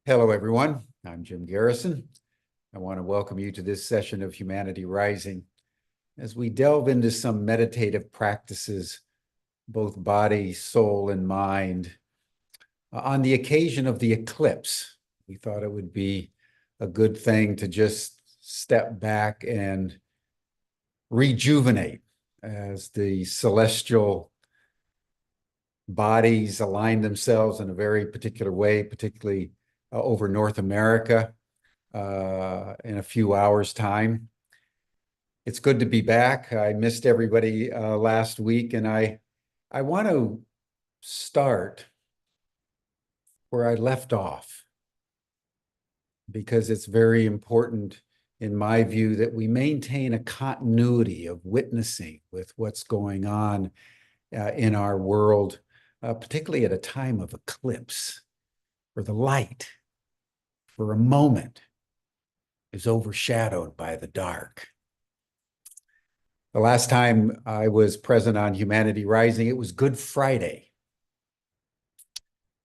Hello, everyone. I'm Jim Garrison. I want to welcome you to this session of Humanity Rising as we delve into some meditative practices, both body, soul, and mind. On the occasion of the eclipse, we thought it would be a good thing to just step back and rejuvenate as the celestial bodies align themselves in a very particular way, particularly over North America in a few hours' time. It's good to be back. I missed everybody last week, and I want to start where I left off because it's very important, in my view, that we maintain a continuity of witnessing with what's going on in our world, particularly at a time of eclipse, where the light, for a moment, is overshadowed by the dark. The last time I was present on Humanity Rising, it was Good Friday.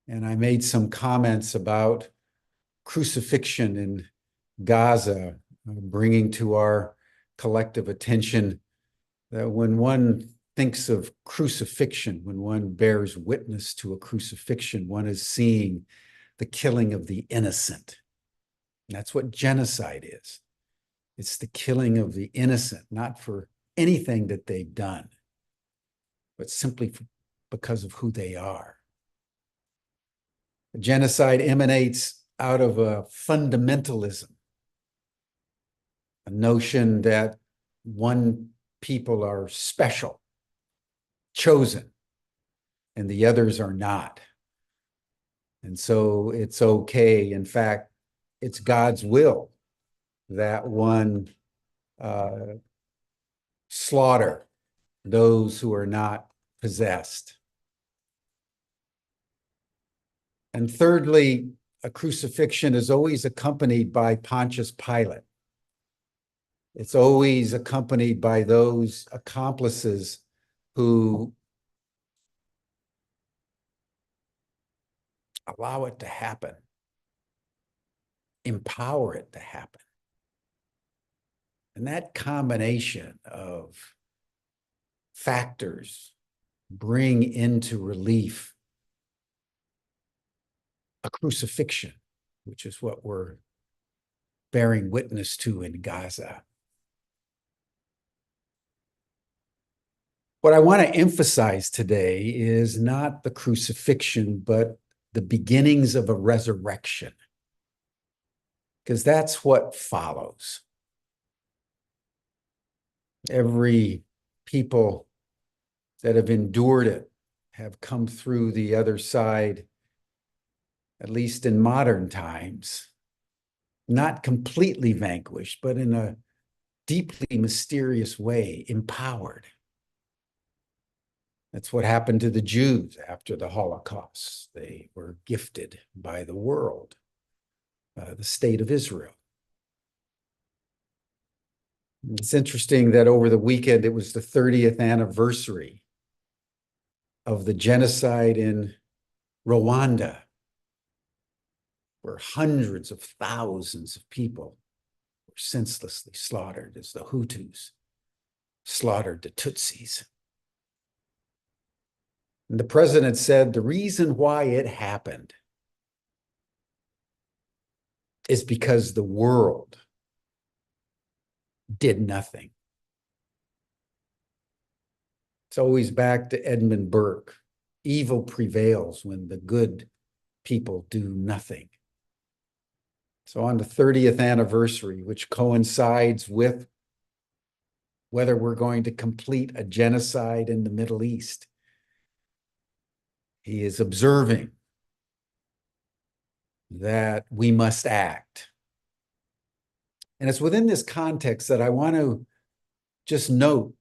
And I made some comments about crucifixion in Gaza, bringing to our collective attention that when one thinks of crucifixion, when one bears witness to a crucifixion, one is seeing the killing of the innocent. And that's what genocide is. It's the killing of the innocent, not for anything that they've done, but simply because of who they are. Genocide emanates out of a fundamentalism, a notion that one people are special, chosen, and the others are not. And so it's okay. In fact, it's God's will that one slaughter those who are not possessed. And thirdly, a crucifixion is always accompanied by Pontius Pilate. It's always accompanied by those accomplices who allow it to happen, empower it to happen. And that combination of factors bring into relief a crucifixion, which is what we're bearing witness to in Gaza. What I want to emphasize today is not the crucifixion, but the beginnings of a resurrection, because that's what follows. Every people that have endured it have come through the other side, at least in modern times, not completely vanquished, but in a deeply mysterious way, empowered. That's what happened to the Jews after the Holocaust. They were gifted by the world, the state of Israel. It's interesting that over the weekend, it was the 30th anniversary of the genocide in Rwanda, where hundreds of thousands of people were senselessly slaughtered as the Hutus slaughtered the Tutsis. And the president said the reason why it happened is because the world did nothing. It's always back to Edmund Burke. Evil prevails when the good people do nothing. So on the 30th anniversary, which coincides with whether we're going to complete a genocide in the Middle East, he is observing that we must act. And it's within this context that I want to just note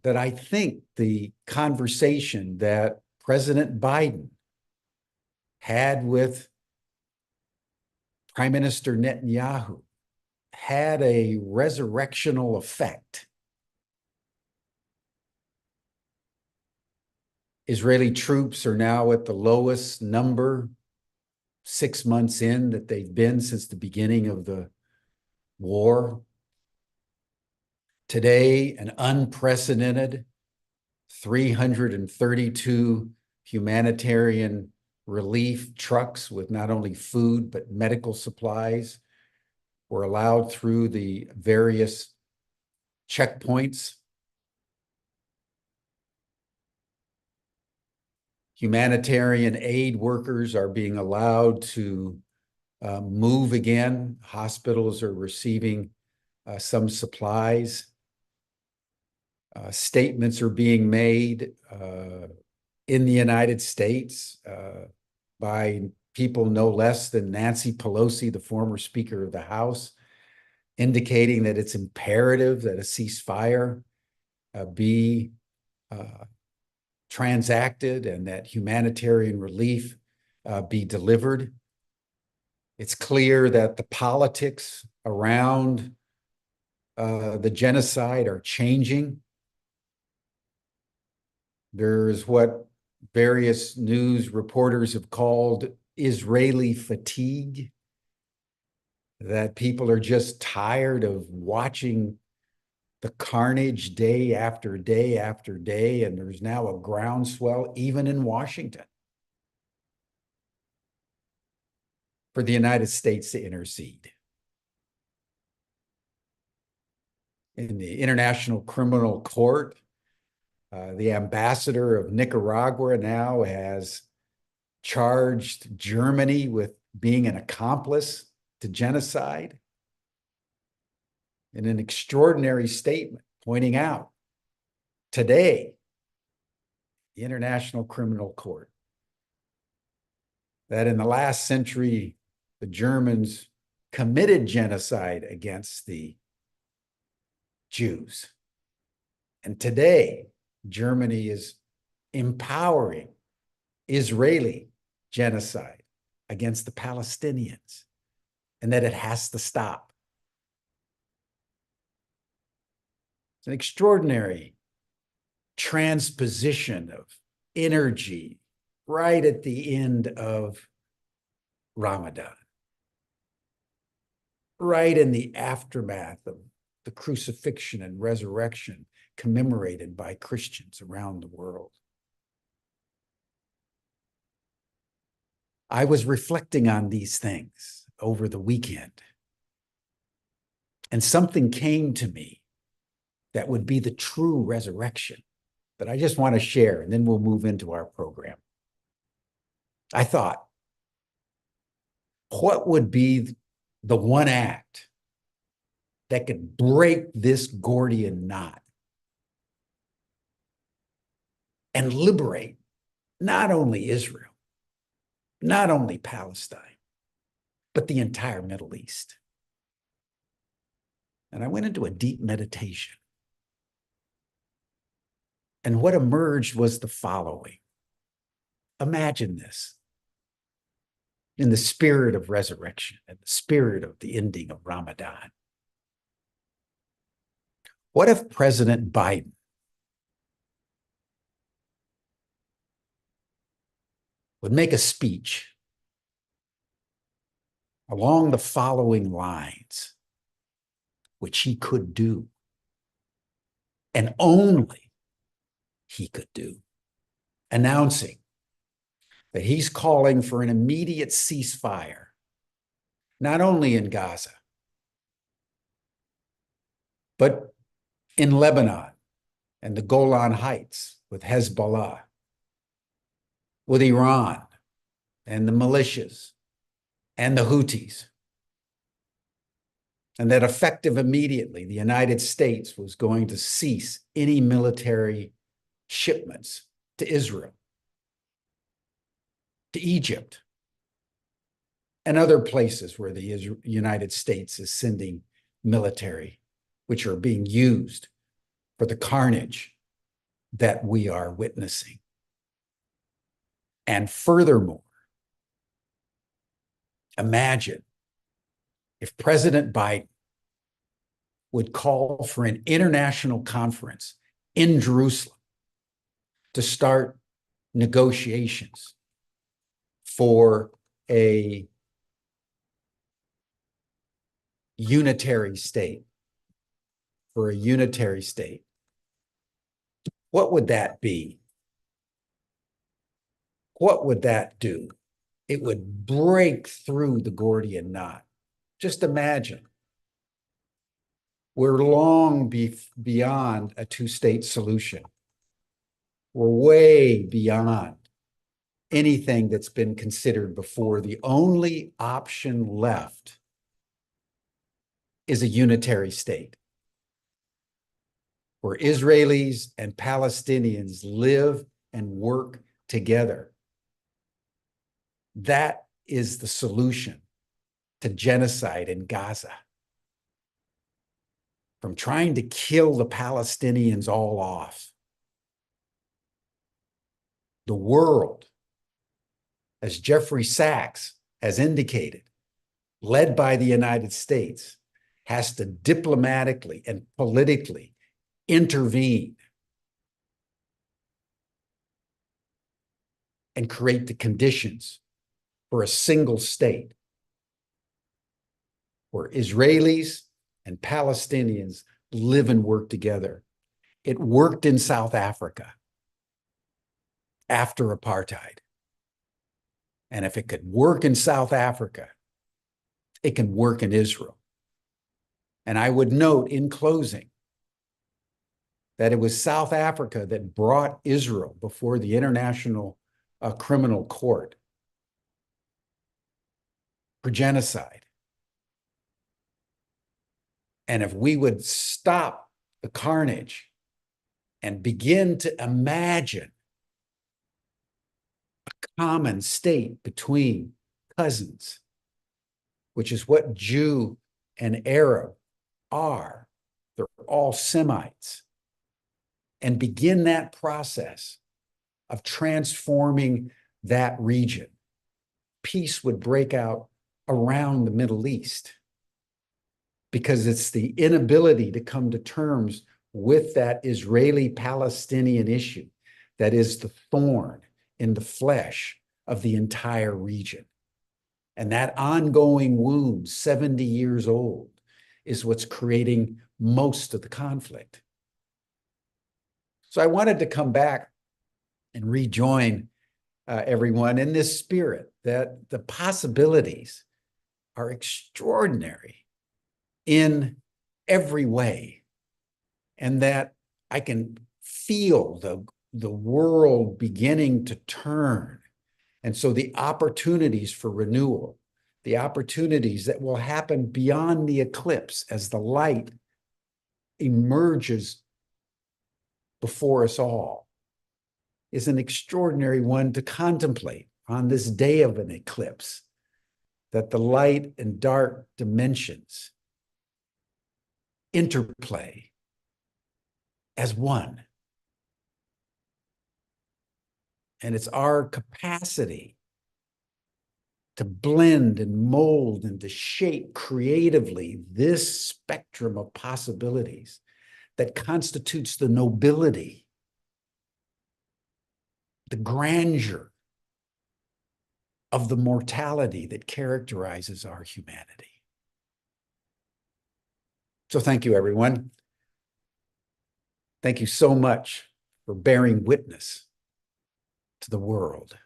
that I think the conversation that President Biden had with Prime Minister Netanyahu had a resurrectional effect. Israeli troops are now at the lowest number 6 months in that they've been since the beginning of the war. Today, an unprecedented 332 humanitarian relief trucks with not only food, but medical supplies were allowed through the various checkpoints. Humanitarian aid workers are being allowed to move again. Hospitals are receiving some supplies. Statements are being made in the United States by people no less than Nancy Pelosi, the former Speaker of the House, indicating that it's imperative that a ceasefire be transacted and that humanitarian relief be delivered. It's clear that the politics around the genocide are changing. There's what various news reporters have called Israeli fatigue, that people are just tired of watching the carnage day after day after day, and there's now a groundswell, even in Washington, for the United States to intercede. In the International Criminal Court, the ambassador of Nicaragua now has charged Germany with being an accomplice to genocide, in an extraordinary statement pointing out today, the International Criminal Court, that in the last century, the Germans committed genocide against the Jews. And today, Germany is empowering Israeli genocide against the Palestinians, and that it has to stop. It's an extraordinary transposition of energy right at the end of Ramadan, right in the aftermath of the crucifixion and resurrection commemorated by Christians around the world. I was reflecting on these things over the weekend, and something came to me that would be the true resurrection that I just want to share, and then we'll move into our program. I thought, what would be the one act that could break this Gordian knot and liberate not only Israel, not only Palestine, but the entire Middle East? And I went into a deep meditation. And what emerged was the following. Imagine this in the spirit of resurrection and the spirit of the ending of Ramadan. What if President Biden would make a speech along the following lines, which he could do, and only he could do, announcing that he's calling for an immediate ceasefire, not only in Gaza, but in Lebanon and the Golan Heights with Hezbollah, with Iran and the militias and the Houthis, and that effective immediately, the United States was going to cease any military shipments to Israel, to Egypt, and other places where the United States is sending military, which are being used for the carnage that we are witnessing. And furthermore, imagine if President Biden would call for an international conference in Jerusalem to start negotiations for a unitary state, for a unitary state, what would that be? What would that do? It would break through the Gordian knot. Just imagine. We're long beyond a two-state solution. We're way beyond anything that's been considered before. The only option left is a unitary state where Israelis and Palestinians live and work together. That is the solution to genocide in Gaza. From trying to kill the Palestinians all off. The world, as Jeffrey Sachs has indicated, led by the United States, has to diplomatically and politically intervene and create the conditions for a single state where Israelis and Palestinians live and work together. It worked in South Africa after apartheid. And if it could work in South Africa, it can work in Israel. And I would note in closing that it was South Africa that brought Israel before the International Criminal Court for genocide. And if we would stop the carnage and begin to imagine a common state between cousins, which is what Jew and Arab are, they're all Semites, and begin that process of transforming that region, peace would break out around the Middle East. Because it's the inability to come to terms with that Israeli-Palestinian issue that is the thorn in the flesh of the entire region. And that ongoing wound, 70 years old, is what's creating most of the conflict. So I wanted to come back and rejoin everyone in this spirit that the possibilities are extraordinary in every way, and that I can feel the world beginning to turn. And so the opportunities for renewal, the opportunities that will happen beyond the eclipse as the light emerges before us all, is an extraordinary one to contemplate on this day of an eclipse, that the light and dark dimensions interplay as one. And it's our capacity to blend and mold and to shape creatively this spectrum of possibilities that constitutes the nobility, the grandeur of the mortality that characterizes our humanity. So thank you, everyone. Thank you so much for bearing witness to the world.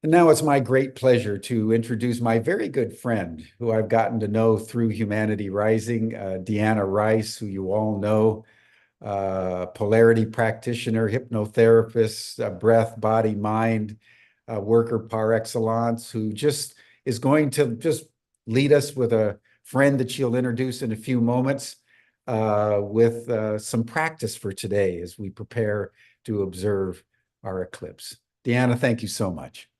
And now it's my great pleasure to introduce my very good friend who I've gotten to know through Humanity Rising, Dehanna Rice, who you all know, Polarity Practitioner, hypnotherapist, breath, body, mind, worker par excellence, who just is going to just lead us with a friend that she'll introduce in a few moments with some practice for today as we prepare to observe our eclipse. Dehanna, thank you so much.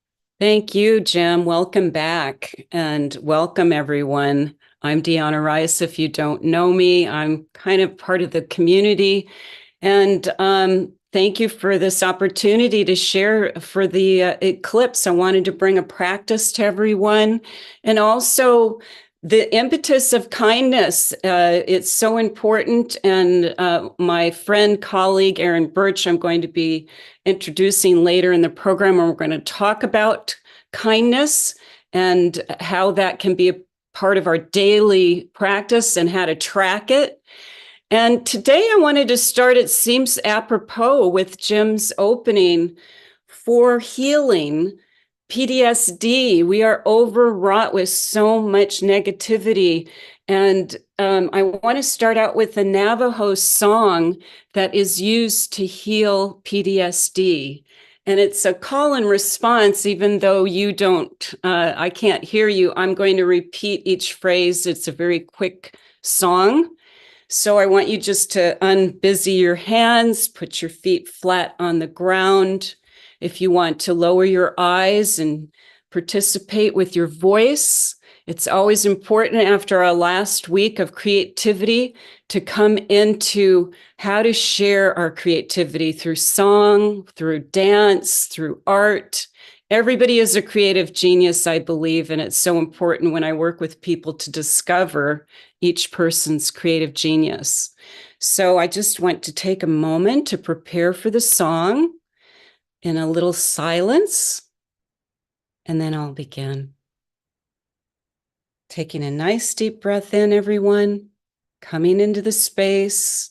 Thank you, Jim. Welcome back and welcome everyone. I'm Dehanna Rice. If you don't know me, I'm kind of part of the community. And thank you for this opportunity to share for the eclipse. I wanted to bring a practice to everyone, and also the impetus of kindness. It's so important. And my friend, colleague, Erin Birch, I'm going to be introducing later in the program, and we're going to talk about kindness and how that can be a part of our daily practice and how to track it. And today I wanted to start, it seems apropos, with Jim's opening for healing PTSD. We are overwrought with so much negativity. And I want to start out with a Navajo song that is used to heal PTSD. And it's a call and response, even though you don't, I can't hear you. I'm going to repeat each phrase. It's a very quick song. So I want you just to unbusy your hands, put your feet flat on the ground. If you want to lower your eyes and participate with your voice, it's always important after our last week of creativity to come into how to share our creativity through song, through dance, through art. Everybody is a creative genius, I believe, and it's so important when I work with people to discover each person's creative genius. So I just want to take a moment to prepare for the song in a little silence, and then I'll begin. Taking a nice deep breath in, everyone, coming into the space,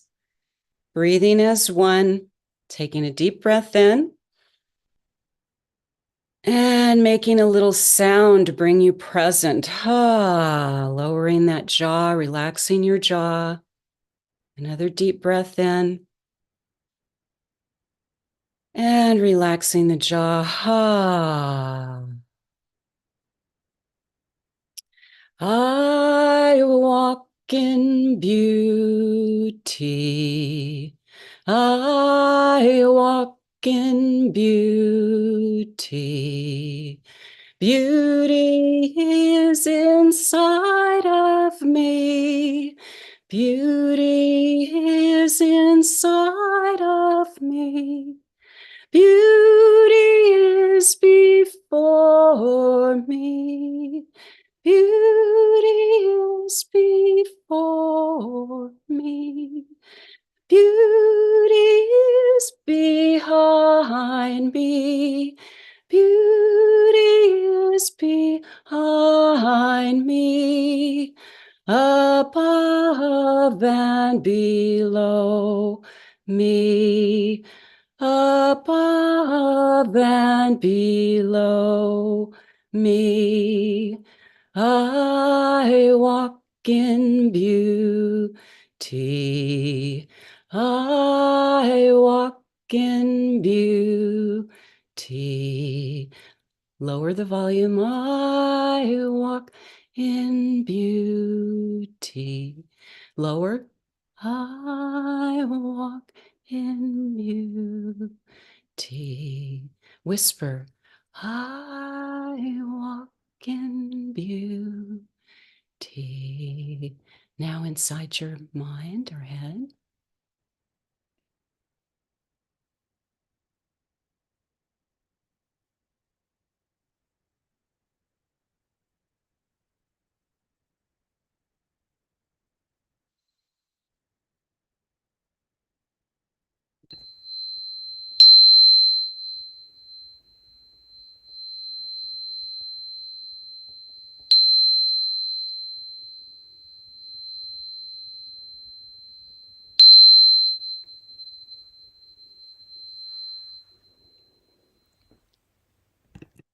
breathing as one, taking a deep breath in, and making a little sound to bring you present. Lowering that jaw, relaxing your jaw. Another deep breath in. And relaxing the jaw. I walk in beauty. I walk in beauty. Beauty is inside of me. Beauty is inside of me. Beauty is before me. Beauty is before me. Beauty is behind me. Beauty is behind me. Above and below me. Above and below me. I walk in beauty. I walk in beauty. Lower the volume. I walk in beauty. Lower. I walk in beauty. Whisper. I walk in beauty. Now inside your mind or head.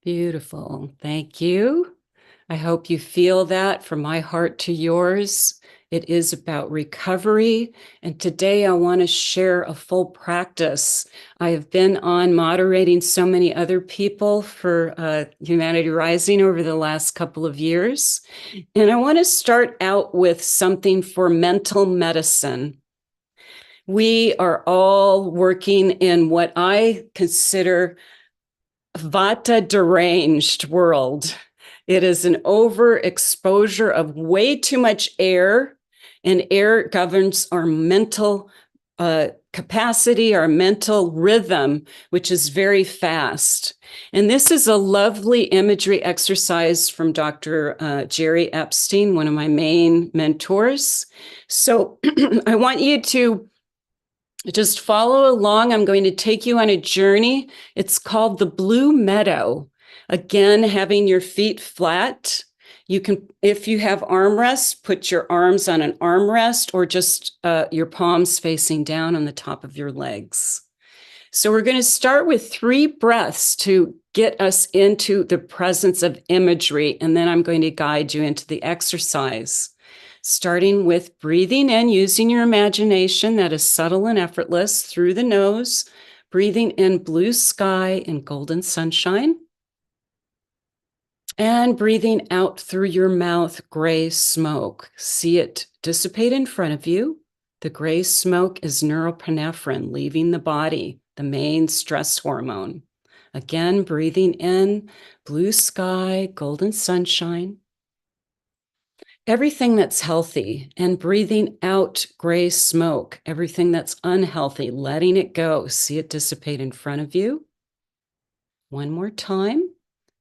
Beautiful. Thank you. I hope you feel that from my heart to yours. It is about recovery. And today I want to share a full practice. I have been on moderating so many other people for Humanity Rising over the last couple of years. And I want to start out with something for mental medicine. We are all working in what I consider Vata deranged world. It is an overexposure of way too much air, and air governs our mental capacity, our mental rhythm, which is very fast. And this is a lovely imagery exercise from Dr. Jerry Epstein, one of my main mentors. So I want you to just follow along. I'm going to take you on a journey. It's called the Blue Meadow. Again, having your feet flat. You can, if you have armrests, put your arms on an armrest or just your palms facing down on the top of your legs. So we're going to start with 3 breaths to get us into the presence of imagery, and then I'm going to guide you into the exercise. Starting with breathing in, using your imagination that is subtle and effortless through the nose, breathing in blue sky and golden sunshine. And breathing out through your mouth, gray smoke. See it dissipate in front of you. The gray smoke is norepinephrine leaving the body, the main stress hormone. Again, breathing in, blue sky, golden sunshine. Everything that's healthy, and breathing out gray smoke. Everything that's unhealthy, letting it go. See it dissipate in front of you. One more time.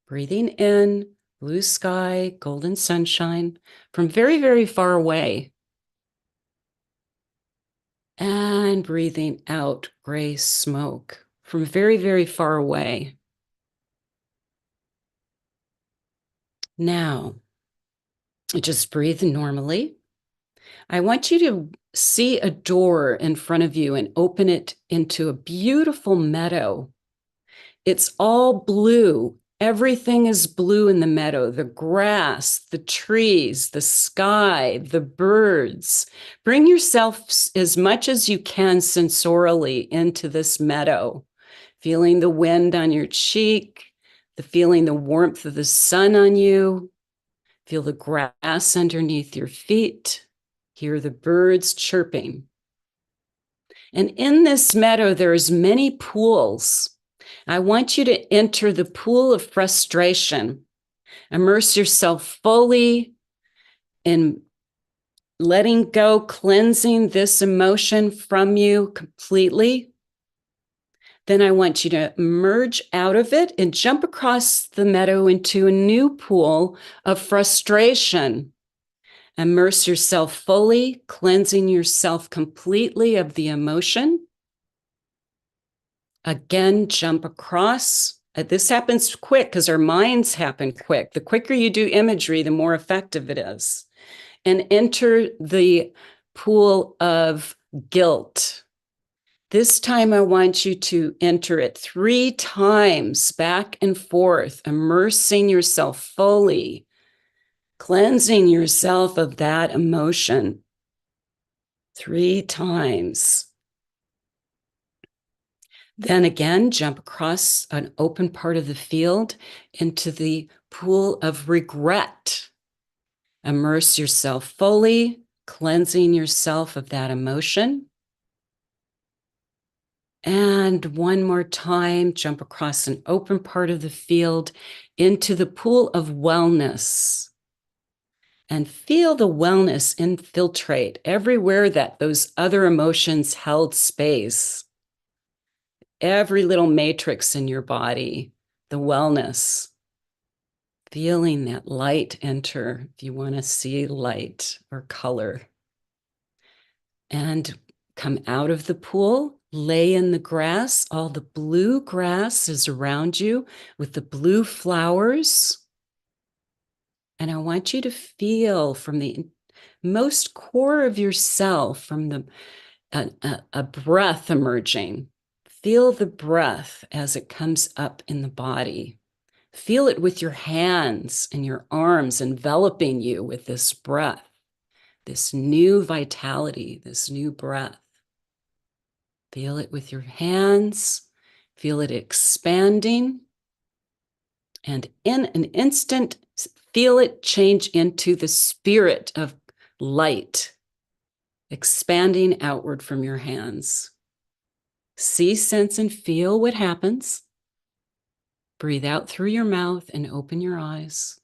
Breathing in, blue sky, golden sunshine from very, very far away. And breathing out, gray smoke from very, very far away. Now, just breathe normally. I want you to see a door in front of you and open it into a beautiful meadow. It's all blue. Everything is blue in the meadow, the grass, the trees, the sky, the birds. Bring yourself as much as you can sensorially into this meadow, feeling the wind on your cheek, feeling the warmth of the sun on you. Feel the grass underneath your feet. Hear the birds chirping. And in this meadow, there's many pools. I want you to enter the pool of frustration. Immerse yourself fully in letting go, cleansing this emotion from you completely. Then I want you to emerge out of it and jump across the meadow into a new pool of frustration. Immerse yourself fully, cleansing yourself completely of the emotion. Again, jump across. This happens quick because our minds happen quick. The quicker you do imagery, the more effective it is. And enter the pool of guilt. This time, I want you to enter it 3 times back and forth, immersing yourself fully, cleansing yourself of that emotion 3 times. Then again, jump across an open part of the field into the pool of regret. Immerse yourself fully, cleansing yourself of that emotion. And one more time, jump across an open part of the field into the pool of wellness. And feel the wellness infiltrate everywhere that those other emotions held space. Every little matrix in your body, the wellness. Feeling that light enter if you want to see light or color. And come out of the pool, lay in the grass. All the blue grass is around you with the blue flowers. And I want you to feel from the most core of yourself, from a breath emerging. Feel the breath as it comes up in the body. Feel it with your hands and your arms enveloping you with this breath, this new vitality, this new breath. Feel it with your hands. Feel it expanding. And in an instant, feel it change into the spirit of light, expanding outward from your hands. See, sense, and feel what happens. Breathe out through your mouth and open your eyes.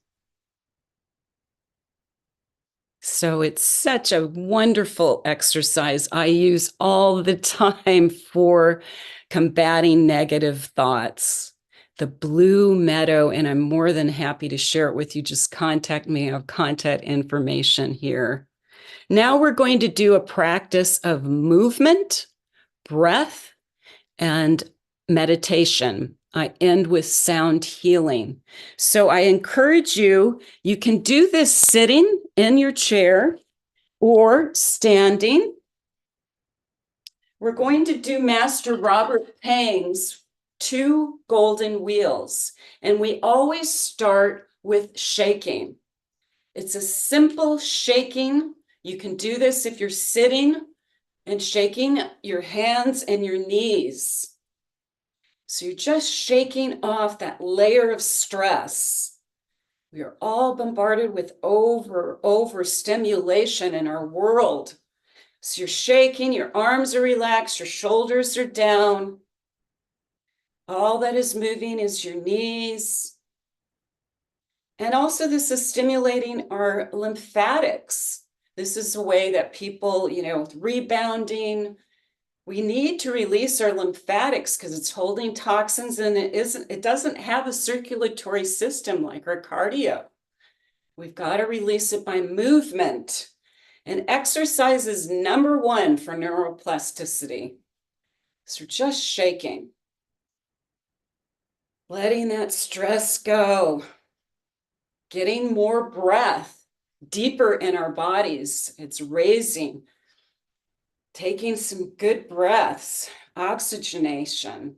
So it's such a wonderful exercise I use all the time for combating negative thoughts. The blue meadow, and I'm more than happy to share it with you. Just contact me. I have contact information here. Now we're going to do a practice of movement, breath, and meditation. I end with sound healing. So I encourage you, you can do this sitting in your chair or standing. We're going to do Master Robert Pang's 2 golden wheels, and we always start with shaking. It's a simple shaking. You can do this if you're sitting and shaking your hands and your knees. So you're just shaking off that layer of stress. We are all bombarded with overstimulation in our world. So you're shaking, your arms are relaxed, your shoulders are down. All that is moving is your knees. And also this is stimulating our lymphatics. This is a way that people, with rebounding, we need to release our lymphatics because it's holding toxins and it doesn't have a circulatory system like our cardio. We've got to release it by movement. And exercise is number 1 for neuroplasticity. So just shaking, letting that stress go, getting more breath deeper in our bodies. It's raising. Taking some good breaths, oxygenation.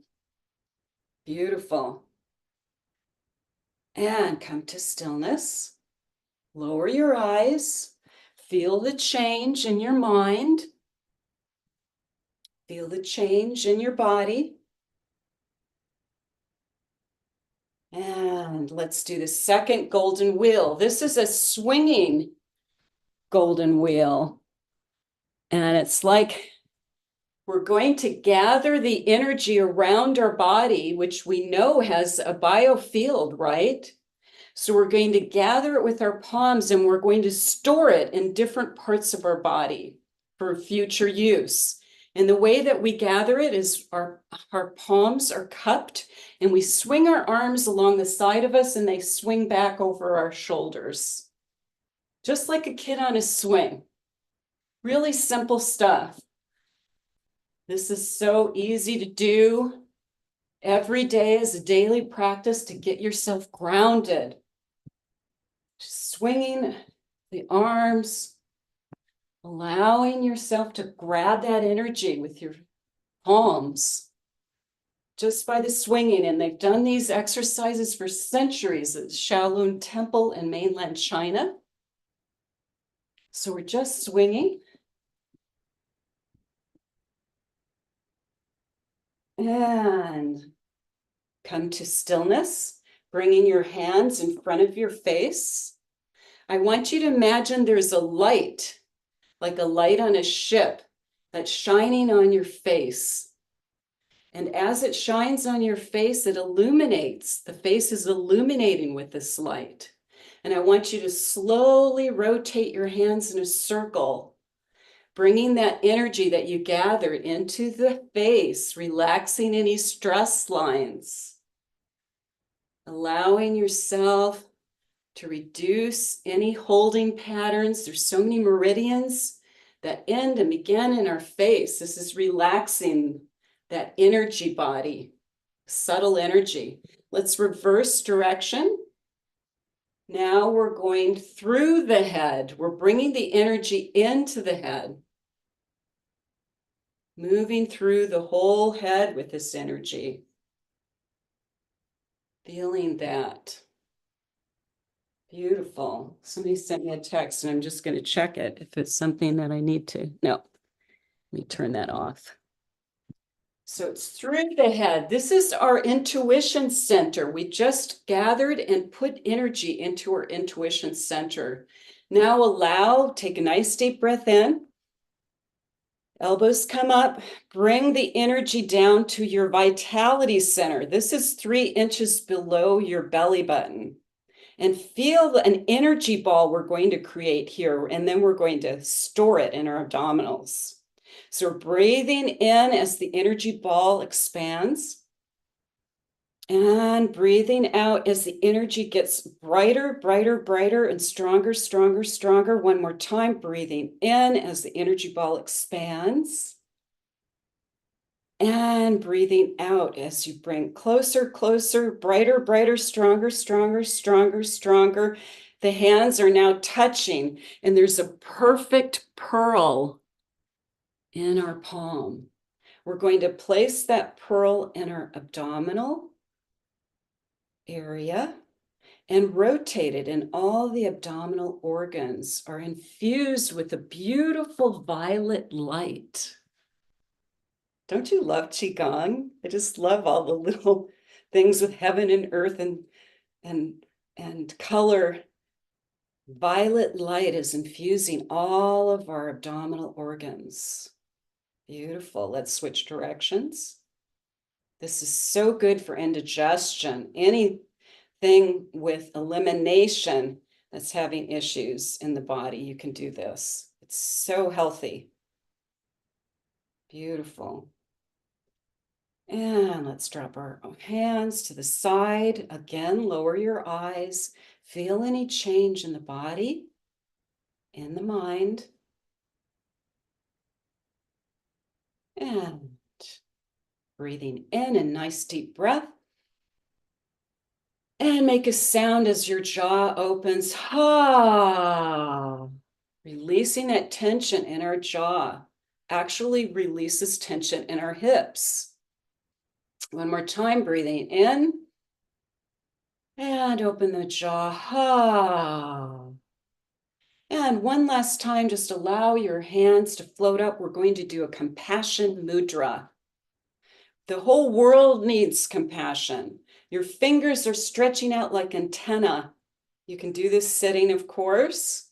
Beautiful. And come to stillness. Lower your eyes. Feel the change in your mind. Feel the change in your body. And let's do the second golden wheel. This is a swinging golden wheel. And it's like we're going to gather the energy around our body, which we know has a biofield, right? So we're going to gather it with our palms and we're going to store it in different parts of our body for future use. And the way that we gather it is our palms are cupped and we swing our arms along the side of us and they swing back over our shoulders. Just like a kid on a swing. Really simple stuff. This is so easy to do every day as a daily practice to get yourself grounded. Just swinging the arms, allowing yourself to grab that energy with your palms just by the swinging. And they've done these exercises for centuries at Shaolin Temple in mainland China. So we're just swinging. And come to stillness, bringing your hands in front of your face. I want you to imagine there's a light, like a light on a ship, that's shining on your face. And as it shines on your face, it illuminates. The face is illuminating with this light. And I want you to slowly rotate your hands in a circle, bringing that energy that you gathered into the face, relaxing any stress lines, allowing yourself to reduce any holding patterns. There's so many meridians that end and begin in our face. This is relaxing that energy body, subtle energy. Let's reverse direction. Now we're going through the head. We're bringing the energy into the head. Moving through the whole head with this energy. Feeling that. Beautiful. Somebody sent me a text and I'm just going to check it if it's something that I need to. No, let me turn that off. So it's through the head. This is our intuition center. We just gathered and put energy into our intuition center. Now take a nice deep breath in. Elbows come up, bring the energy down to your vitality center. This is 3 inches below your belly button. And feel an energy ball we're going to create here, and then we're going to store it in our abdominals. So we're breathing in as the energy ball expands, and breathing out as the energy gets brighter, brighter, brighter, and stronger, stronger, stronger. One more time, breathing in as the energy ball expands. And breathing out as you bring closer, closer, brighter, brighter, stronger, stronger, stronger, stronger. The hands are now touching, and there's a perfect pearl in our palm. We're going to place that pearl in our abdominal area and rotate it, and all the abdominal organs are infused with a beautiful violet light. Don't you love Qigong? I just love all the little things with heaven and earth and color. Violet light is infusing all of our abdominal organs. Beautiful. Let's switch directions. This is so good for indigestion. Anything with elimination that's having issues in the body, you can do this. It's so healthy. Beautiful. And let's drop our hands to the side. Again, lower your eyes. Feel any change in the body, in the mind. And breathing in a nice deep breath. And make a sound as your jaw opens. Ha! Releasing that tension in our jaw actually releases tension in our hips. One more time, breathing in. And open the jaw. Ha! And one last time, just allow your hands to float up. We're going to do a compassion mudra. The whole world needs compassion. Your fingers are stretching out like antenna. You can do this sitting, of course,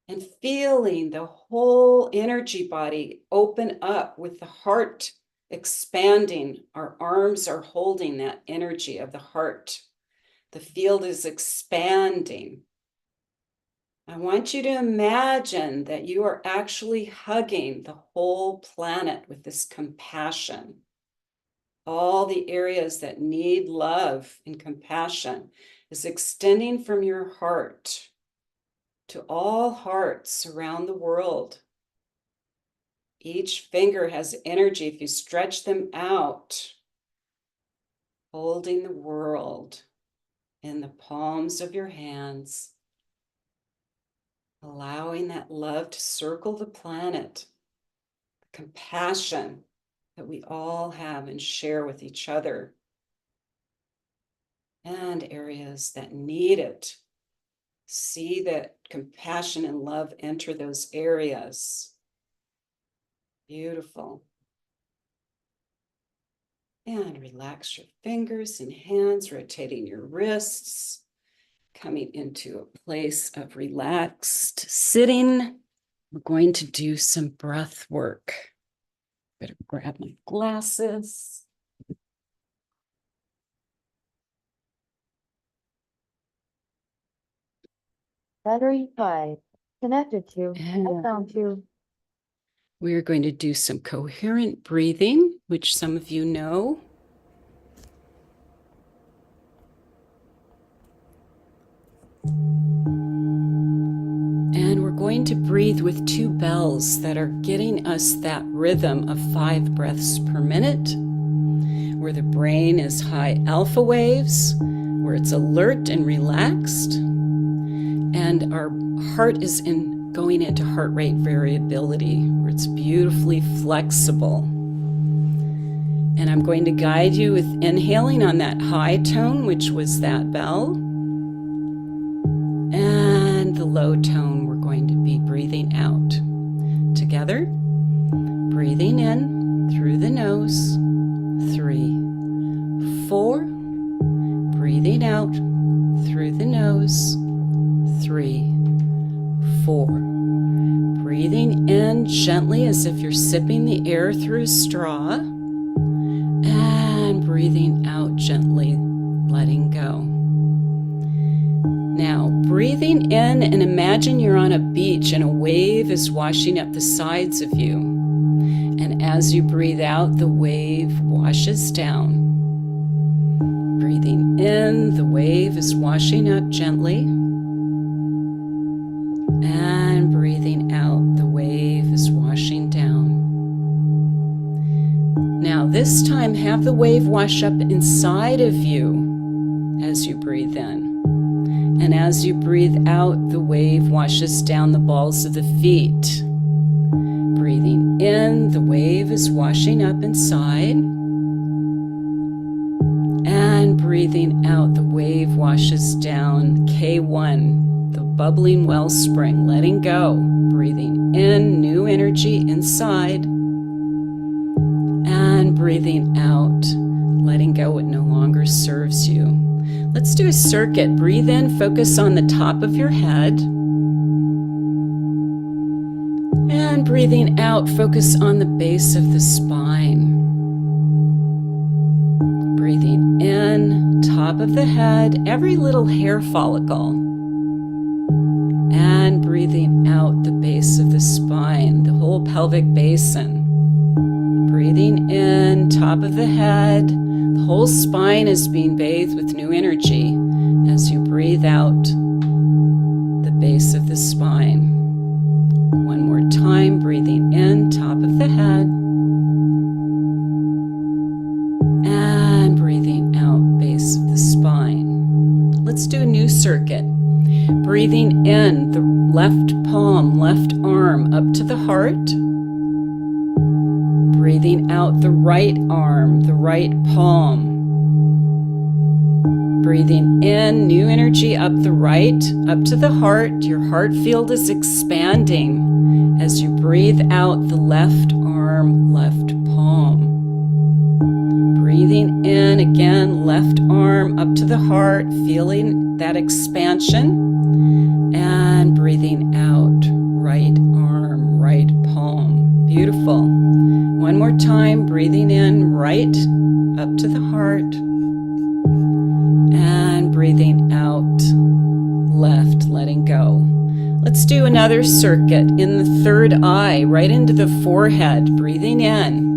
and feeling the whole energy body open up with the heart expanding. Our arms are holding that energy of the heart. The field is expanding. I want you to imagine that you are actually hugging the whole planet with this compassion. All the areas that need love and compassion is extending from your heart to all hearts around the world. Each finger has energy if you stretch them out, holding the world in the palms of your hands, allowing that love to circle the planet, the compassion that we all have and share with each other, and areas that need it. See that compassion and love enter those areas. Beautiful. And relax your fingers and hands, rotating your wrists, coming into a place of relaxed sitting. We're going to do some breath work. Better grab my glasses. Battery 5. Connected to And iPhone 2. we are going to do some coherent breathing, which some of you know. And we're going to breathe with 2 bells that are getting us that rhythm of 5 breaths per minute, where the brain is high alpha waves, where it's alert and relaxed, and our heart is going into heart rate variability, where it's beautifully flexible. And I'm going to guide you with inhaling on that high tone, which was that bell, and the low tone we're going to be breathing out. Together, breathing in through the nose, 3, 4, breathing out through the nose, 3, 4. Breathing in gently as if you're sipping the air through a straw, and breathing out gently, letting go. Now, breathing in, and imagine you're on a beach and a wave is washing up the sides of you. And as you breathe out, the wave washes down. Breathing in, the wave is washing up gently. And breathing out, the wave is washing down. this time, have the wave wash up inside of you as you breathe in. And as you breathe out, the wave washes down the balls of the feet. Breathing in, the wave is washing up inside. And breathing out, the wave washes down K1, the bubbling wellspring, letting go. Breathing in, new energy inside. And breathing out, letting go what no longer serves you. Let's do a circuit. Breathe in, focus on the top of your head. And breathing out, focus on the base of the spine. Breathing in, top of the head, every little hair follicle. And breathing out, the base of the spine, the whole pelvic basin. Breathing in, top of the head, the whole spine is being bathed with new energy as you breathe out the base of the spine. One more time, breathing in, top of the head, and breathing out, base of the spine. Let's do a new circuit. Breathing in, the left palm, left arm up to the heart. Breathing out, the right arm, the right palm. Breathing in, new energy up the right, up to the heart. Your heart field is expanding as you breathe out the left arm, left palm. Breathing in again, left arm up to the heart, feeling that expansion. And breathing out, right arm, right palm. Beautiful. One more time, breathing in, right up to the heart. And breathing out, left, letting go. Let's do another circuit in the third eye, right into the forehead, breathing in.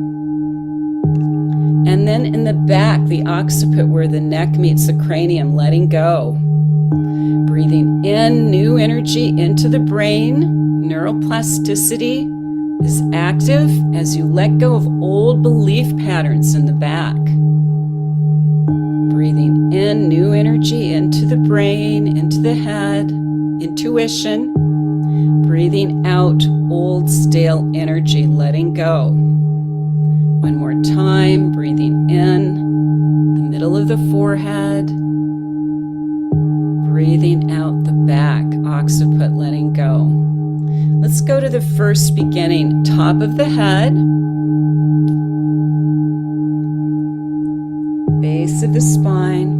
And then in the back, the occiput where the neck meets the cranium, letting go. Breathing in, new energy into the brain. Neuroplasticity is active as you let go of old belief patterns in the back. Breathing in, new energy into the brain, into the head, intuition. Breathing out, old stale energy, letting go. One more time, breathing in, the middle of the forehead. Breathing out the back, occiput, letting go. Let's go to the first beginning, top of the head. Base of the spine,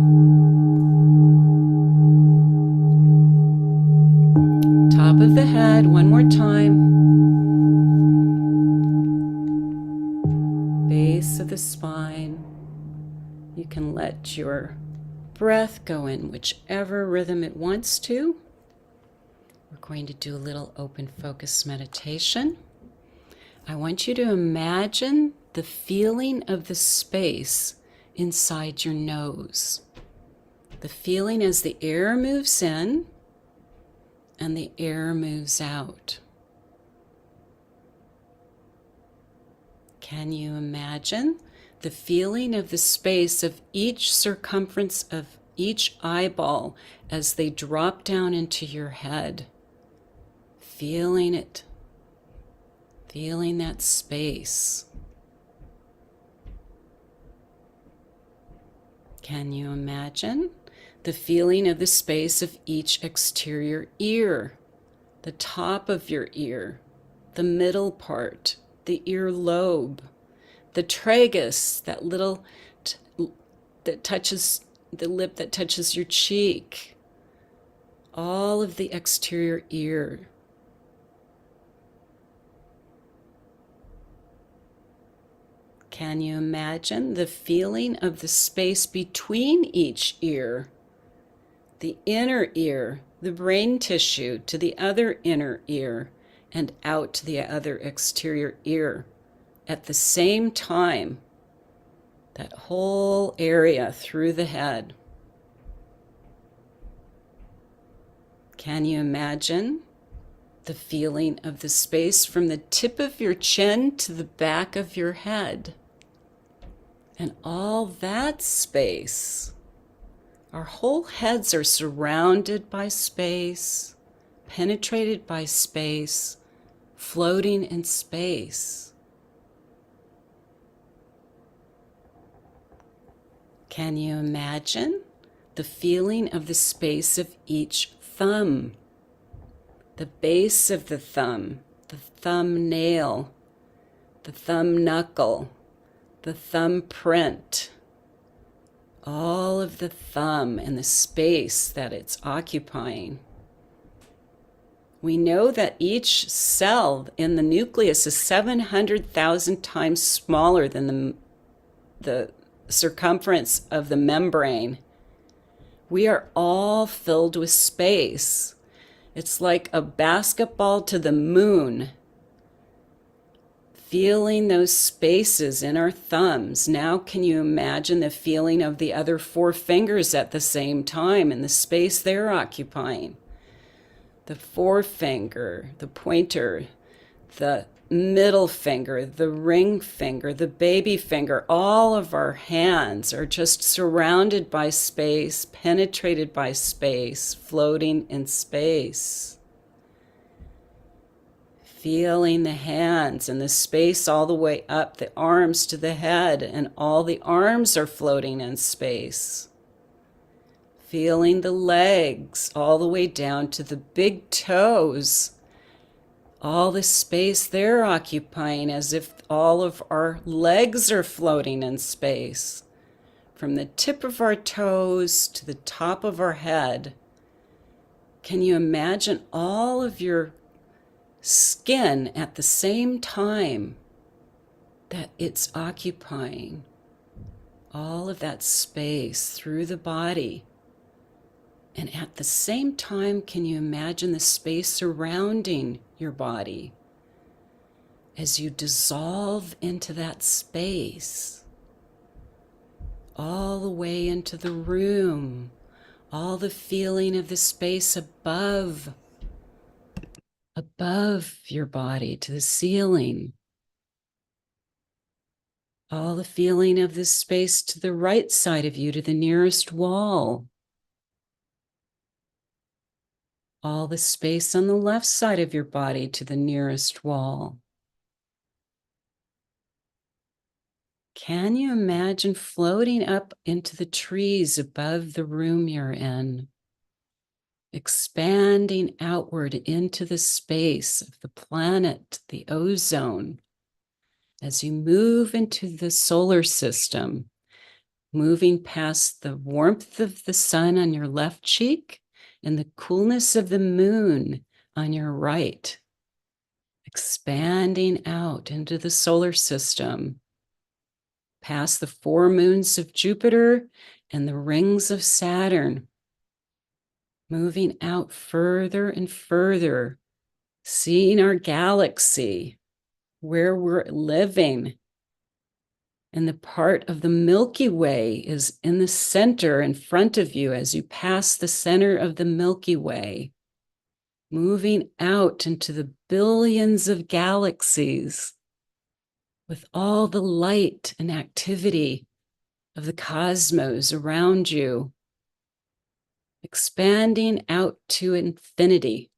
top of the head, one more time, base of the spine. You can let your breath go in whichever rhythm it wants to. We're going to do a little open focus meditation. I want you to imagine the feeling of the space inside your nose. The feeling as the air moves in and the air moves out. Can you imagine the feeling of the space of each circumference of each eyeball as they drop down into your head? Feeling it, feeling that space. Can you imagine the feeling of the space of each exterior ear? The top of your ear, the middle part, the ear lobe, the tragus, that little that touches the lip that touches your cheek, all of the exterior ear. Can you imagine the feeling of the space between each ear? The inner ear, the brain tissue to the other inner ear and out to the other exterior ear at the same time. That whole area through the head. Can you imagine the feeling of the space from the tip of your chin to the back of your head? And all that space, our whole heads are surrounded by space, penetrated by space, floating in space. Can you imagine the feeling of the space of each thumb, the base of the thumbnail, the thumb knuckle, the thumb print, all of the thumb and the space that it's occupying? We know that each cell in the nucleus is 700,000 times smaller than the circumference of the membrane. We are all filled with space. It's like a basketball to the moon. Feeling those spaces in our thumbs. Now can you imagine the feeling of the other 4 fingers at the same time and the space they're occupying? The forefinger, the pointer, the middle finger, the ring finger, the baby finger, all of our hands are just surrounded by space, penetrated by space, floating in space. Feeling the hands and the space all the way up the arms to the head, and all the arms are floating in space. Feeling the legs all the way down to the big toes, all the space they're occupying, as if all of our legs are floating in space. From the tip of our toes to the top of our head. Can you imagine all of your skin at the same time that it's occupying all of that space through the body? And at the same time, can you imagine the space surrounding your body as you dissolve into that space, all the way into the room, all the feeling of the space above your body to the ceiling, all the feeling of the space to the right side of you to the nearest wall, all the space on the left side of your body to the nearest wall. Can you imagine floating up into the trees above the room you're in, expanding outward into the space of the planet, the ozone, as you move into the solar system, moving past the warmth of the sun on your left cheek and the coolness of the moon on your right, expanding out into the solar system, past the 4 moons of Jupiter and the rings of Saturn, moving out further and further, seeing our galaxy, where we're living. And the part of the Milky Way is in the center in front of you as you pass the center of the Milky Way, moving out into the billions of galaxies with all the light and activity of the cosmos around you, expanding out to infinity.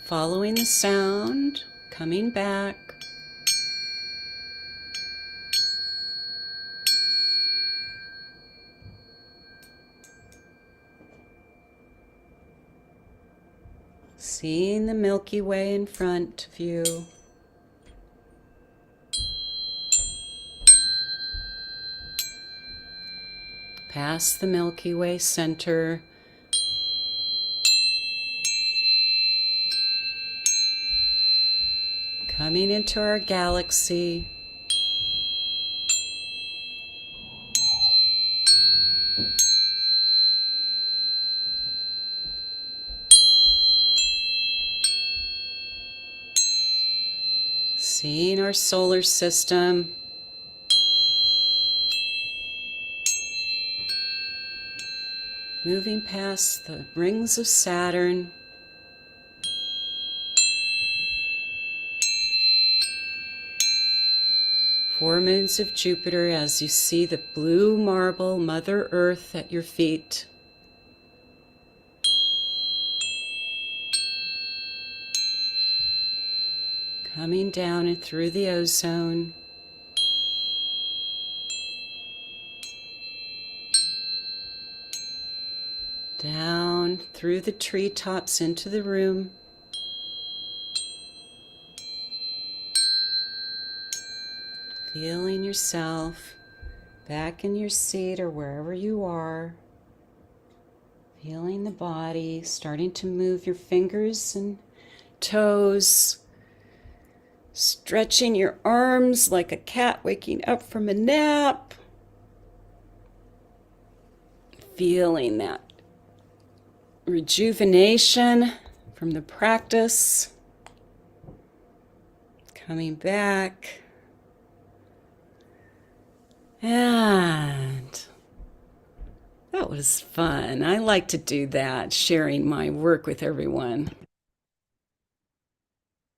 Following the sound, coming back. Seeing the Milky Way in front of you. past the Milky Way center, coming into our galaxy. Seeing our solar system. Moving past the rings of Saturn. Four moons of Jupiter as you see the blue marble Mother Earth at your feet. Coming down and through the ozone. Down through the treetops into the room. Feeling yourself back in your seat or wherever you are. Feeling the body, starting to move your fingers and toes. Stretching your arms like a cat waking up from a nap. Feeling that rejuvenation from the practice. Coming back. And that was fun. I like to do that, sharing my work with everyone.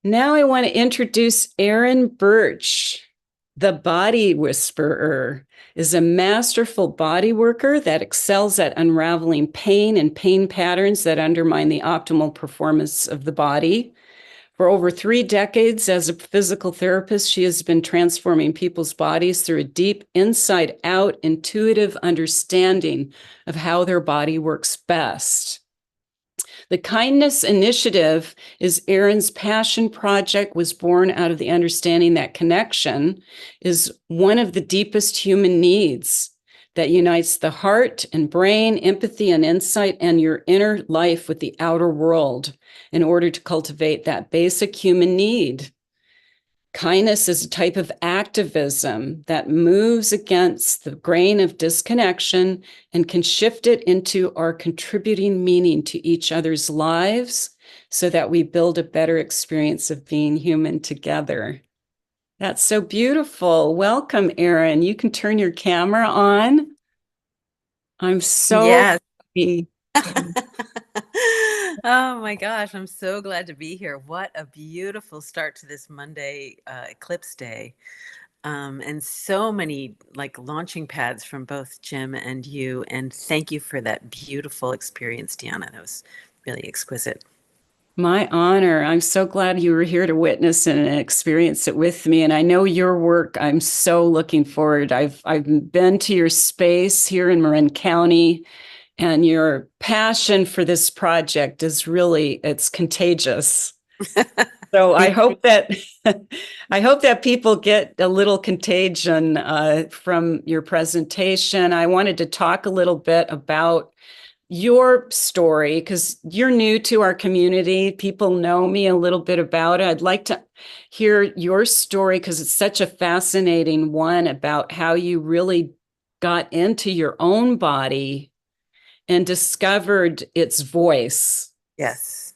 Now I want to introduce Erin Birch. The Body Whisperer is a masterful body worker that excels at unraveling pain and pain patterns that undermine the optimal performance of the body. For over 3 decades as a physical therapist, she has been transforming people's bodies through a deep, inside-out, intuitive understanding of how their body works best. The Kindness Initiative is Erin's passion project, was born out of the understanding that connection is one of the deepest human needs that unites the heart and brain, empathy and insight, and your inner life with the outer world in order to cultivate that basic human need. Kindness is a type of activism that moves against the grain of disconnection and can shift it into our contributing meaning to each other's lives so that we build a better experience of being human together. That's so beautiful. Welcome, Erin. You can turn your camera on. I'm so happy. Oh my gosh, I'm so glad to be here. What a beautiful start to this Monday eclipse day. And so many like launching pads from both Jim and you. And thank you for that beautiful experience, Deanna. That was really exquisite. My honor. I'm so glad you were here to witness and experience it with me. And I know your work. I'm so looking forward. I've been to your space here in Marin County, and your passion for this project is really, it's contagious. So I hope that people get a little contagion from your presentation. I wanted to talk a little bit about your story because you're new to our community. People know me a little bit about it. I'd like to hear your story because it's such a fascinating one about how you really got into your own body and discovered its voice. Yes.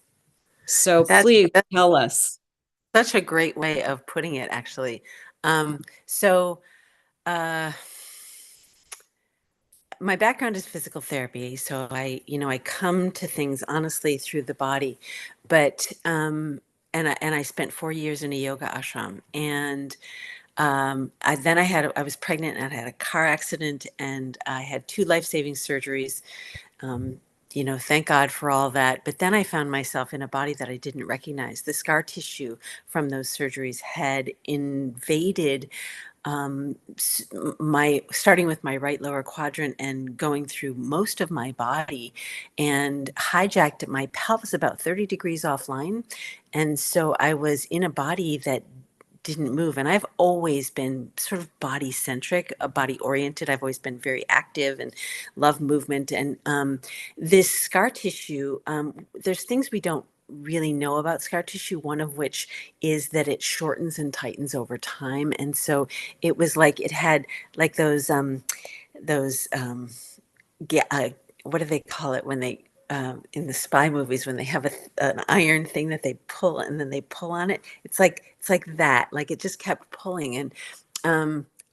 So please tell us. Such a great way of putting it, actually. So my background is physical therapy, so I come to things honestly through the body, but and I spent 4 years in a yoga ashram, and I was pregnant and I had a car accident, and I had 2 life-saving surgeries. Um, thank God for all that. But then I found myself in a body that I didn't recognize. The scar tissue from those surgeries had invaded my starting with my right lower quadrant and going through most of my body and hijacked my pelvis about 30 degrees offline. And so I was in a body that didn't move. And I've always been sort of body centric, body oriented. I've always been very active and love movement. And this scar tissue, there's things we don't really know about scar tissue, one of which is that it shortens and tightens over time. And so it was like it had like those what do they call it when they in the spy movies when they have an iron thing that they pull and then they pull on it? It's like that, like it just kept pulling. And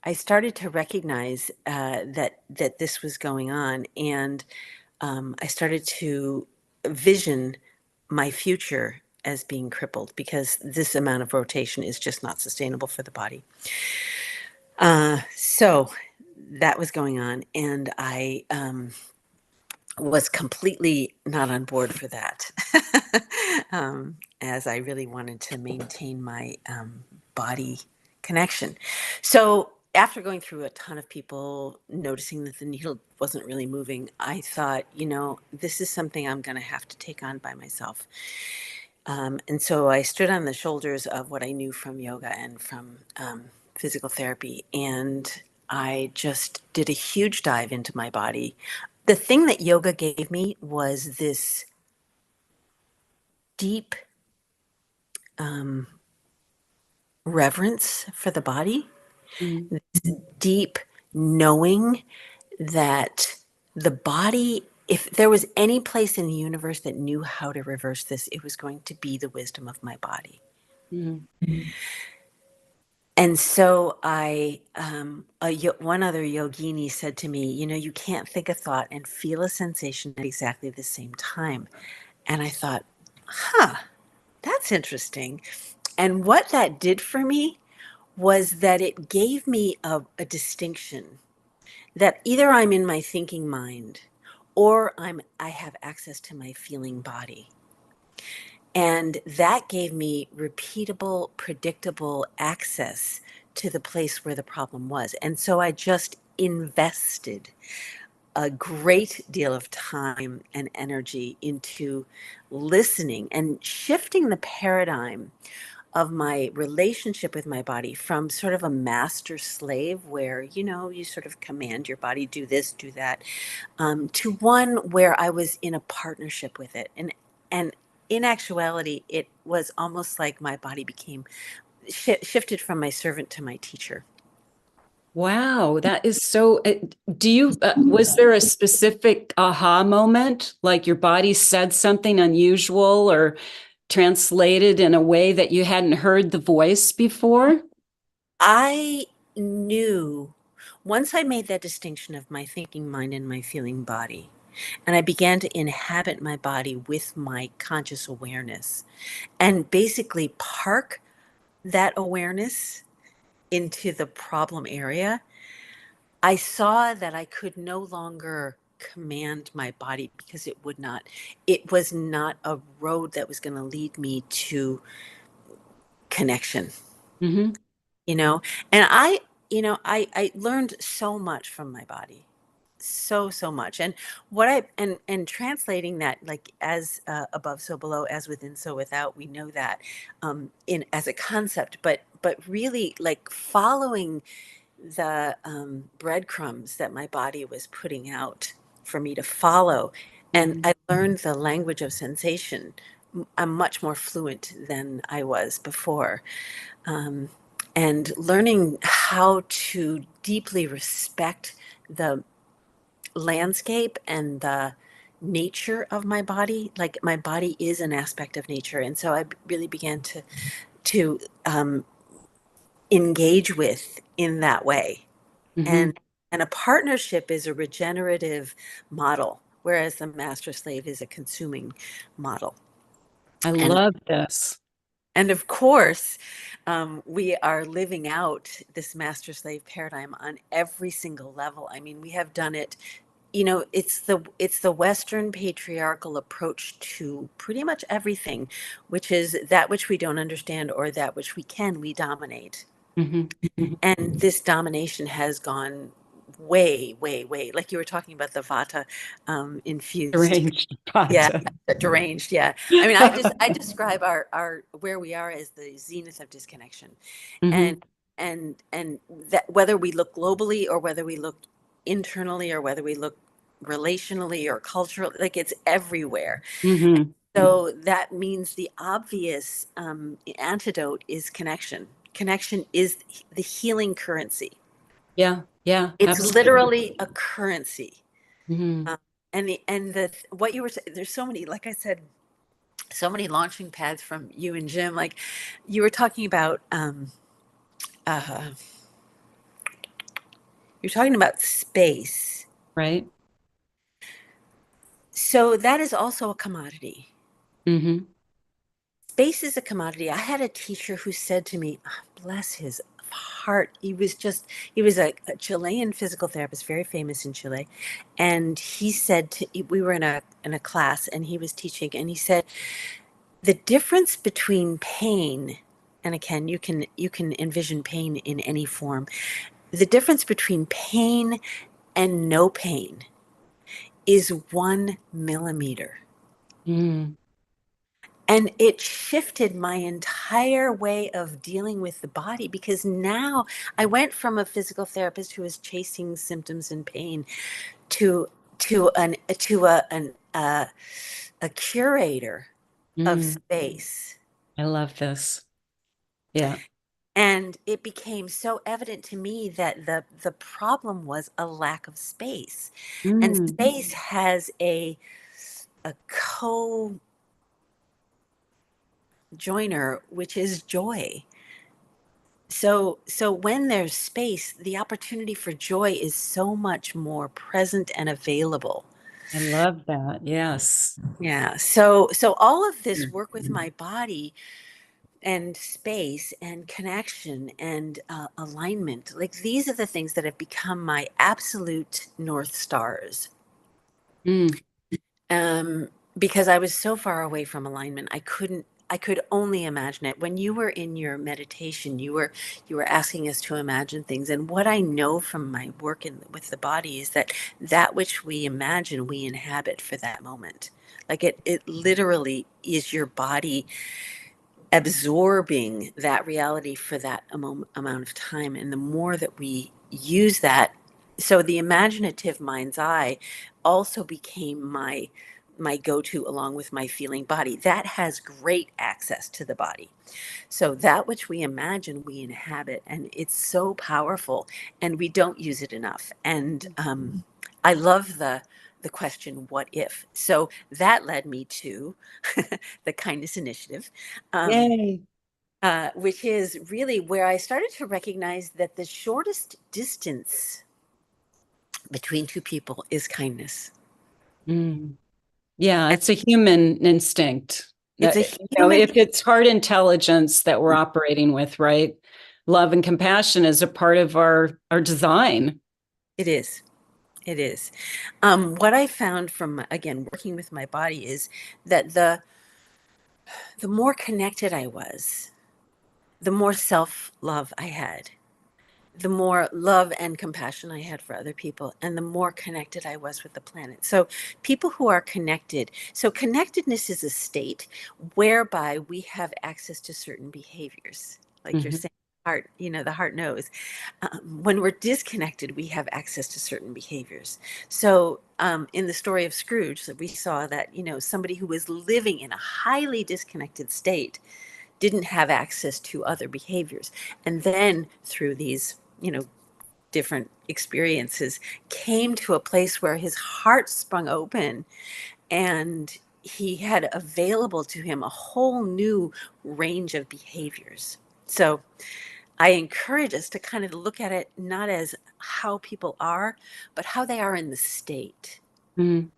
I started to recognize that this was going on, and I started to vision my future as being crippled because this amount of rotation is just not sustainable for the body. So that was going on, and I was completely not on board for that, as I really wanted to maintain my body connection. So after going through a ton of people, noticing that the needle wasn't really moving, I thought, this is something I'm going to have to take on by myself. And so I stood on the shoulders of what I knew from yoga and from physical therapy, and I just did a huge dive into my body. The thing that yoga gave me was this deep reverence for the body, this deep knowing that the body, if there was any place in the universe that knew how to reverse this, it was going to be the wisdom of my body. And so one other yogini said to me, you can't think a thought and feel a sensation at exactly the same time. And I thought, that's interesting. And what that did for me was that it gave me a distinction that either I'm in my thinking mind or I have access to my feeling body. And that gave me repeatable, predictable access to the place where the problem was. And so I just invested a great deal of time and energy into listening and shifting the paradigm of my relationship with my body from sort of a master slave where, you sort of command your body, do this, do that, to one where I was in a partnership with it. And in actuality, it was almost like my body became shifted from my servant to my teacher. Wow, that is so. Was there a specific aha moment, like your body said something unusual or translated in a way that you hadn't heard the voice before? I knew once I made that distinction of my thinking mind and my feeling body, and I began to inhabit my body with my conscious awareness and basically park that awareness into the problem area, I saw that I could no longer command my body because it was not a road that was going to lead me to connection. Mm-hmm. And I learned so much from my body, so much. And and translating that, like as above so below, as within so without, we know that in as a concept, but really like following the breadcrumbs that my body was putting out for me to follow. And I learned the language of sensation. I'm much more fluent than I was before. And learning how to deeply respect the landscape and the nature of my body. Like my body is an aspect of nature. And so I really began to engage with in that way. Mm-hmm. And a partnership is a regenerative model, whereas the master slave is a consuming model. I And love this. and of course, we are living out this master slave paradigm on every single level. I mean, we have done it. It's the Western patriarchal approach to pretty much everything, which is that which we don't understand or that which we dominate. Mm-hmm. And this domination has gone way, way, way, like you were talking about the vata infused. Deranged Yeah, pot. deranged. Yeah. I mean, I describe our where we are as the zenith of disconnection. And Mhm. and that whether we look globally or whether we look internally or whether we look relationally or culturally, like it's everywhere. Mhm. So that means the obvious antidote is connection. Connection is the healing currency. Yeah. Yeah. It's Absolutely. literally a currency. Mhm. Um, and the what you were saying, there's so many, like I said, so many launching pads from you and Jim. Like you were talking about, uh, you're talking about space. Right. So that is also a commodity. Mhm. Space is a commodity. I had a teacher who said to me, "Ah, bless his heart, he was a Chilean physical therapist, very famous in Chile. And he said we were in a class and he was teaching and he said, the difference between pain, and again, you can envision pain in any form. The difference between pain and no pain is 1 millimeter. Mm. And it shifted my entire way of dealing with the body because now I went from a physical therapist who was chasing symptoms and pain to a curator of Mm. space. I love this. Yeah. And it became so evident to me that the problem was a lack of space. And Mm. space has a co-joiner, which is joy. So when there's space, the opportunity for joy is so much more present and available. I love that. Yes. Yeah. So all of this work with my body and space and connection and alignment, like these are the things that have become my absolute North Stars. Mm. Um, because I was so far away from alignment, I could only imagine it. When you were in your meditation, you were asking us to imagine things. And what I know from my work with the body is that that which we imagine, we inhabit for that moment. Like it literally is your body absorbing that reality for that amount of time. And the more that we use that, so the imaginative mind's eye also became my go-to along with my feeling body that has great access to the body. So that which we imagine, we inhabit, and it's so powerful, and we don't use it enough. And I love the question, what if? So that led me to the Kindness Initiative, um, Yay. which is really where I started to recognize that the shortest distance between two people is kindness. Mm. Yeah, it's a human instinct. It's a human. If it's heart intelligence that we're operating with, right? Love and compassion is a part of our design. It is. It is. What I found from, again, working with my body is that the more connected I was, the more self-love I had, the more love and compassion I had for other people, and the more connected I was with the planet. So people who are connected, so connectedness is a state whereby we have access to certain behaviors. Like you're Mhm. saying, heart, the heart knows. When we're disconnected, we have access to certain behaviors. So in the story of Scrooge, we saw that, somebody who was living in a highly disconnected state didn't have access to other behaviors. And then through these, different experiences, came to a place where his heart sprung open and he had available to him a whole new range of behaviors. So I encourage us to kind of look at it not as how people are, but how they are in the state. Mm.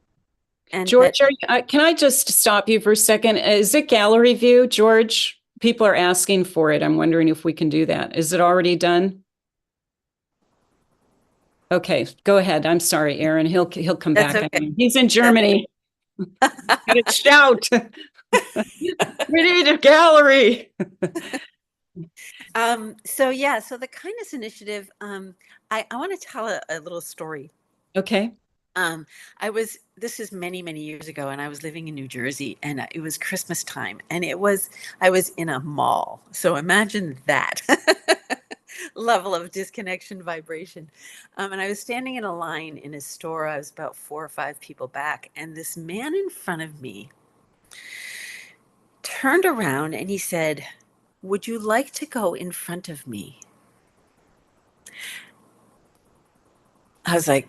And that George, can I just stop you for a second? Is it gallery view, George? People are asking for it. I'm wondering if we can do that. Is it already done? Okay, go ahead. I'm sorry, Aaron. He'll come that's back. okay. He's in Germany. Gotta shout. We need a gallery. So the Kindness Initiative, I want to tell a little story. Okay. Um, this is many, many years ago, and I was living in New Jersey, and it was Christmas time, and I was in a mall. So imagine that level of disconnection vibration. And I was standing in a line in a store. I was about 4 or 5 people back, and this man in front of me turned around and he said, "Would you like to go in front of me?" I was like,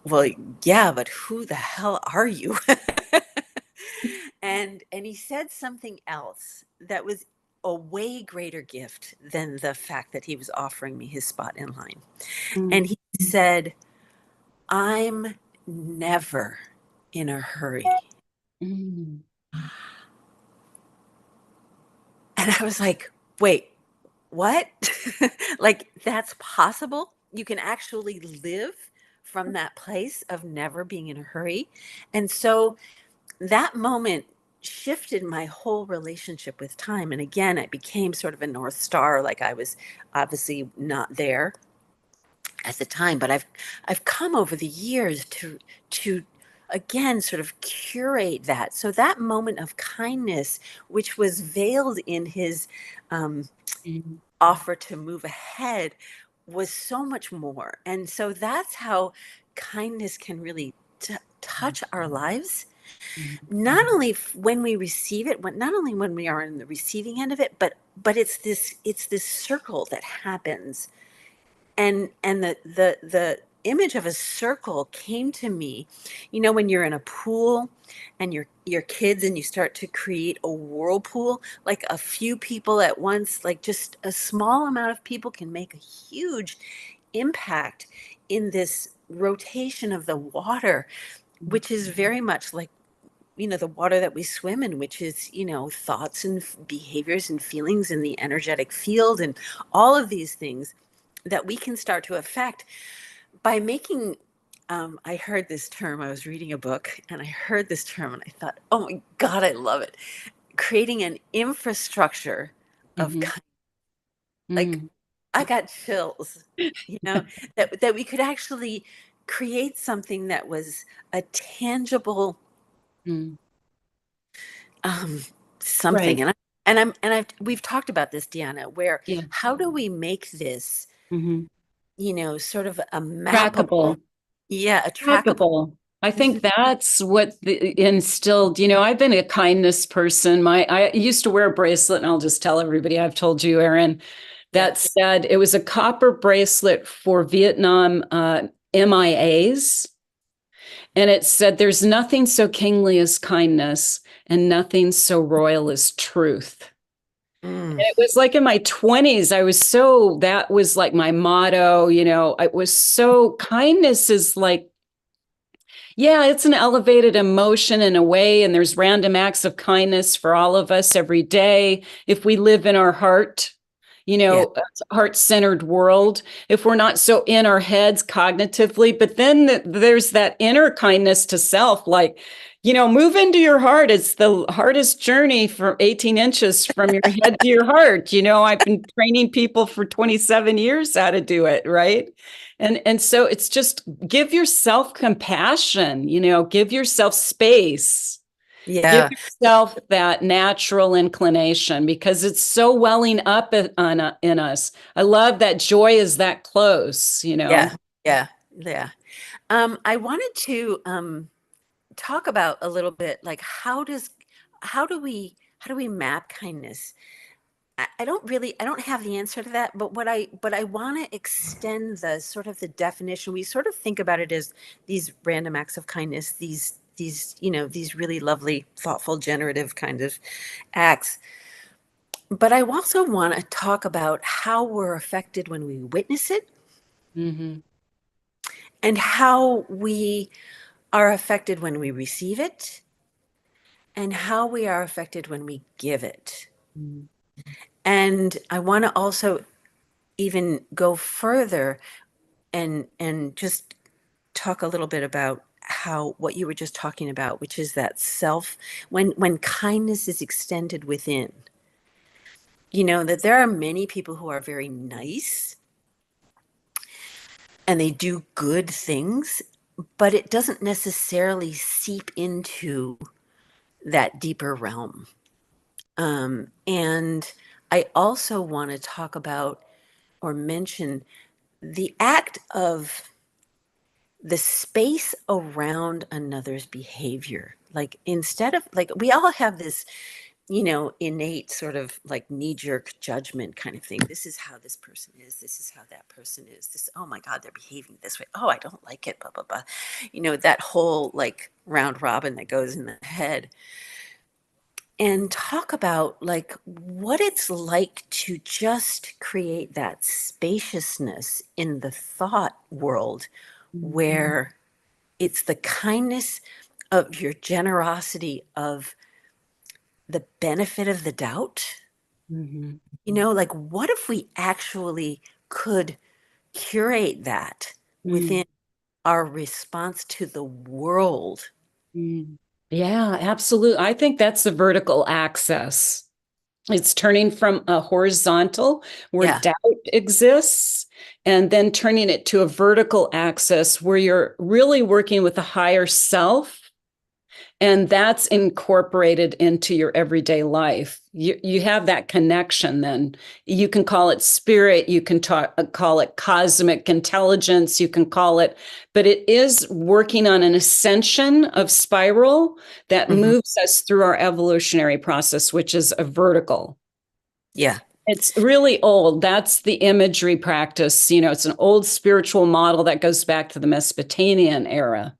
"Well, yeah, but who the hell are you?" And he said something else that was a way greater gift than the fact that he was offering me his spot in line. Mm, And he said, "I'm never in a hurry." mm, And I was like, "Wait, what?" Like, that's possible? You can actually live from that place of never being in a hurry. And so that moment shifted my whole relationship with time. And again, it became sort of a North Star. Like, I was obviously not there at the time, but I've come over the years to again sort of curate that. So that moment of kindness, which was veiled in his um, mm, offer to move ahead, was so much more. And so that's how kindness can really touch our lives, mm, not only when we receive it, not only when we are in the receiving end of it, but it's this circle that happens. And the image of a circle came to me, when you're in a pool and your kids and you start to create a whirlpool, like a few people at once, like just a small amount of people can make a huge impact in this rotation of the water, which is very much like, the water that we swim in, which is, thoughts and behaviors and feelings in the energetic field, and all of these things that we can start to affect by making. I heard this term. I was reading a book and I heard this term and I thought, oh my God, I love it. Creating an infrastructure of mhm, like, mm, I got chills, you know, that we could actually create something that was a tangible mm. um, something. Right. We've talked about this, Deanna, where Yeah. how do we make this, Hmm. sort of a mappable, Trackable. yeah, a trackable. Trackable. I think that's what instilled, I've been a kindness person. I used to wear a bracelet, and I'll just tell everybody, I've told you, Erin, that Yes. said it was a copper bracelet for Vietnam MIAs. And it said, there's nothing so kingly as kindness, and nothing so royal as truth. Mm. It was like in my 20s, that was like my motto, it was so, kindness is like, yeah, it's an elevated emotion in a way, and there's random acts of kindness for all of us every day if we live in our heart, Yeah. a heart-centered world, if we're not so in our heads cognitively. But then there's that inner kindness to self, like, move into your heart. It's the hardest journey for 18 inches from your head to your heart. I've been training people for 27 years how to do it, right? And so it's just give yourself compassion, give yourself space, give Yeah. yourself that natural inclination, because it's so welling up in us. I love that joy is that close. Yeah. Yeah. Yeah. I wanted to talk about a little bit, like, how do we map kindness? I don't have the answer to that, but I want to extend the sort of the definition. We sort of think about it as these random acts of kindness, these really lovely, thoughtful, generative kind of acts. But I also want to talk about how we're affected when we witness it, Hmm. and how we are affected when we receive it, and how we are affected when we give it. And I want to also even go further and just talk a little bit about how what you were just talking about, which is that self, when kindness is extended within, that there are many people who are very nice and they do good things, but it doesn't necessarily seep into that deeper realm. And I also want to talk about or mention the act of the space around another's behavior. Like, instead of, like, we all have this, innate sort of like knee jerk judgment kind of thing. This is how this person is. This is how that person is. This, oh my God, they're behaving this way. Oh, I don't like it, blah, blah, blah. That whole like round robin that goes in the head. And talk about like what it's like to just create that spaciousness in the thought world where it's the kindness of your generosity of the benefit of the doubt. Mhm. Like, what if we actually could curate that within our response to the world? Mm. Yeah, absolutely. I think that's the vertical axis. It's turning from a horizontal where Yeah. doubt exists, and then turning it to a vertical axis where you're really working with the higher self. And that's incorporated into your everyday life. You have that connection then. You can call it spirit, you can call it cosmic intelligence, you can call it, but it is working on an ascension of spiral that moves us through our evolutionary process, which is a vertical. Yeah. It's really old. That's the imagery practice. It's an old spiritual model that goes back to the Mesopotamian era.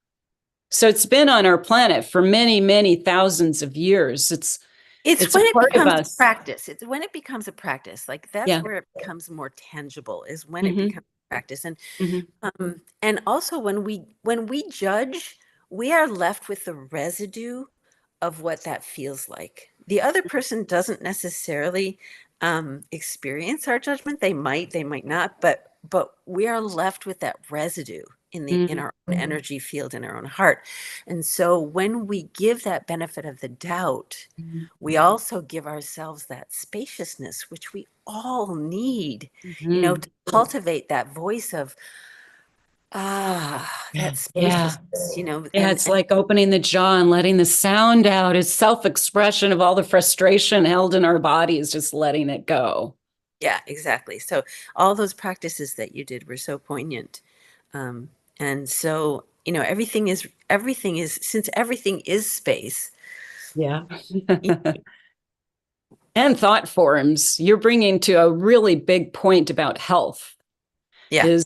So it's been on our planet for many, many thousands of years. It's It's a when it part of becomes a us. practice. It's when it becomes a practice. Like, that's Yeah. where it becomes more tangible, is when it Hmm. becomes a practice. Hmm. And also when we judge, we are left with the residue of what that feels like. The other person doesn't necessarily experience our judgment. They might not, but we are left with that residue in our own energy field, in our own heart. And so when we give that benefit of the doubt, we also give ourselves that spaciousness, which we all need, to cultivate that voice of, that Yeah. spaciousness, Yeah, it's like opening the jaw and letting the sound out. It's self-expression of all the frustration held in our bodies, just letting it go. yeah, exactly. So all those practices that you did were so poignant. Um, and so, everything is, since everything is space. Yeah. y- And thought forms. You're bringing to a really big point about health. Yeah. Is